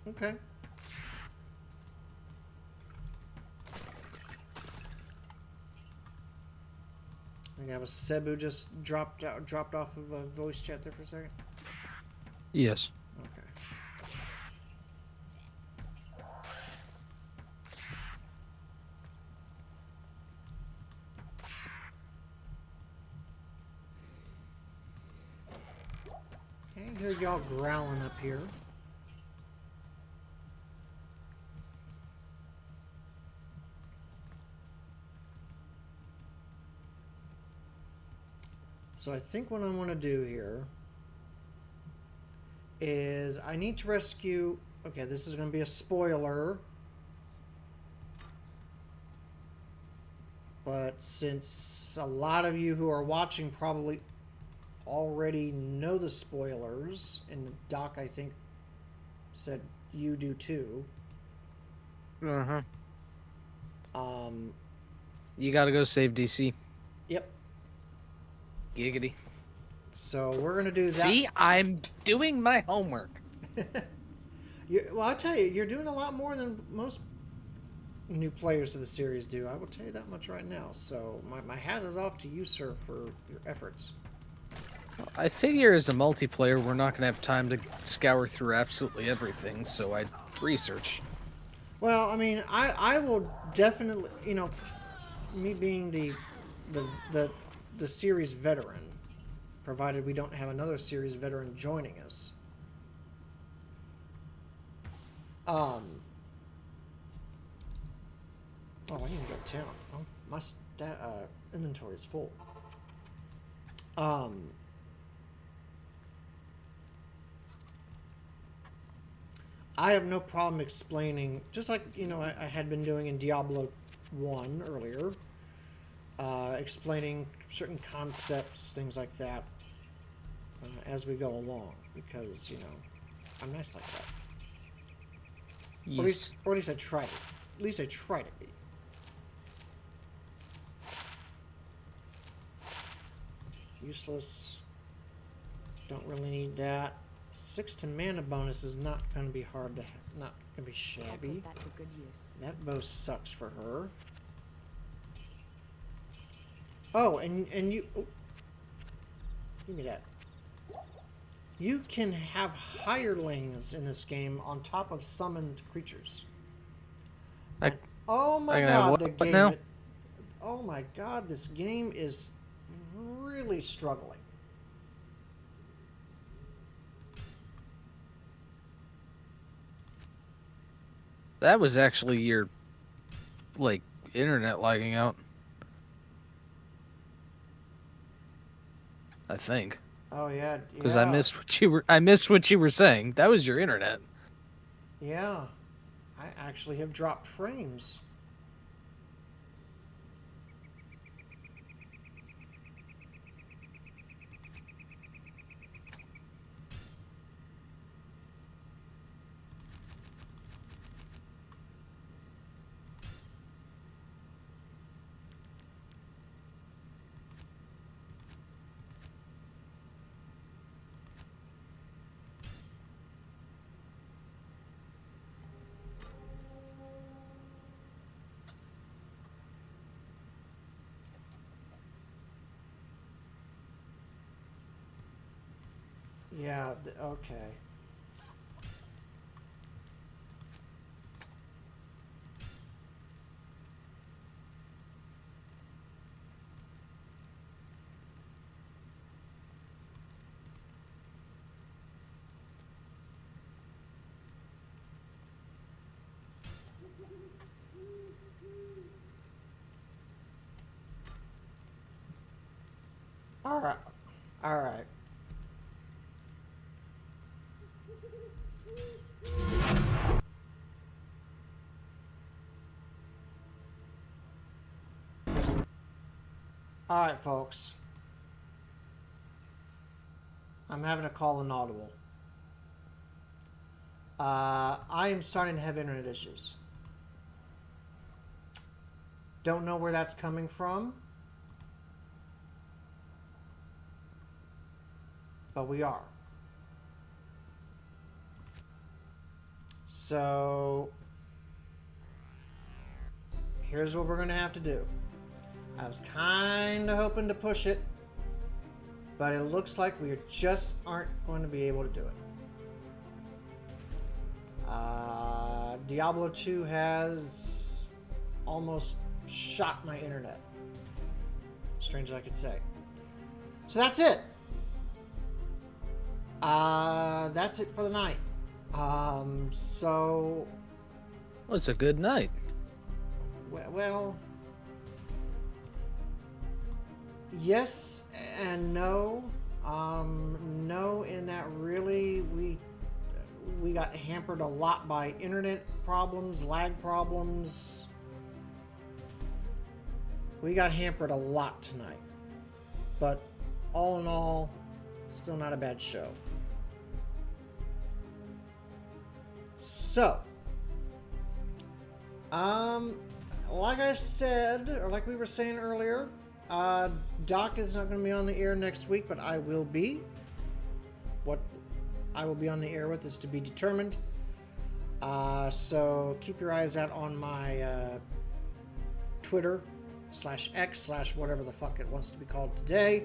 Okay. I think that was Cebu just dropped off of a voice chat there for a second. Yes. Okay. Okay, I hear y'all growling up here. So I think what I want to do here is I need to rescue... Okay, this is going to be a spoiler. But since a lot of you who are watching probably already know the spoilers, and Doc, I think, said you do too. Uh-huh. Um, You gotta go save DC. yep. Giggity. So we're going to do that. See, I'm doing my homework. Well, I'll tell you, you're doing a lot more than most new players to the series do. I will tell you that much right now. So my hat is off to you, sir, for your efforts. I figure as a multiplayer, we're not gonna have time to scour through absolutely everything, so I research. Well, I mean, I will definitely, you know, me being the series veteran, provided we don't have another series veteran joining us. Oh, I need to go to town. Oh, my inventory is full. I have no problem explaining, just like, you know, I had been doing in Diablo 1 earlier, explaining certain concepts, things like that, as we go along, because, you know, I'm nice like that. Yes. Or at least I try to. At least I try to be. Useless. Don't really need that. 6 to mana bonus is not going to be hard to... Not going to be shabby. I'll put that to good use. That bow sucks for her. Oh, and you... Oh, give me that. You can have hirelings in this game on top of summoned creatures. Oh my god, the game... now? Oh my god, this game is really struggling. That was actually your, like, internet lagging out. I think. Oh yeah, Because I missed what you were saying. That was your internet. Yeah, I actually have dropped frames. Yeah, okay. All right. All right. All right, folks. I'm having to call an audible. I am starting to have internet issues. Don't know where that's coming from, but we are. So, here's what we're going to have to do. I was kind of hoping to push it, but it looks like we just aren't going to be able to do it. Diablo 2 has almost shot my internet. Strange as I could say. So that's it. That's it for the night. So... Well, it's a good night. Well... Yes and no. No, in that really we got hampered a lot by internet problems, lag problems. We got hampered a lot tonight. But all in all, still not a bad show. So, like I said, or like we were saying earlier, Doc is not going to be on the air next week, but I will be. What I will be on the air with is to be determined. So keep your eyes out on my Twitter /X/ whatever the fuck it wants to be called today.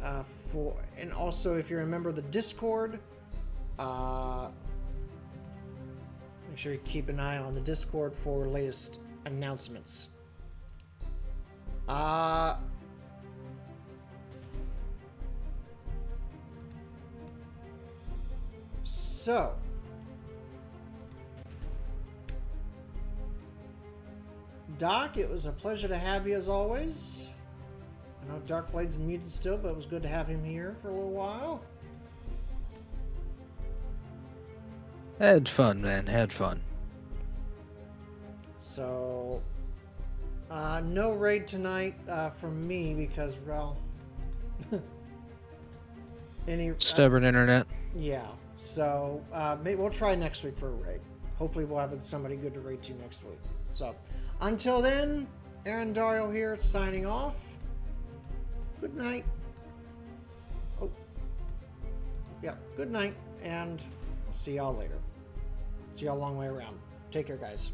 And also, if you're a member of the Discord, make sure you keep an eye on the Discord for latest announcements. So, Doc, it was a pleasure to have you as always. I know Darkblade's muted still, but it was good to have him here for a little while. Had fun, man. Had fun. So, no raid tonight from me because, well, Stubborn internet. Yeah. So, maybe we'll try next week for a raid. Hopefully we'll have somebody good to raid to next week. So, until then, Aaron Dario here signing off. Good night. Oh. Yeah, good night, and I'll see y'all later. See y'all a long way around. Take care, guys.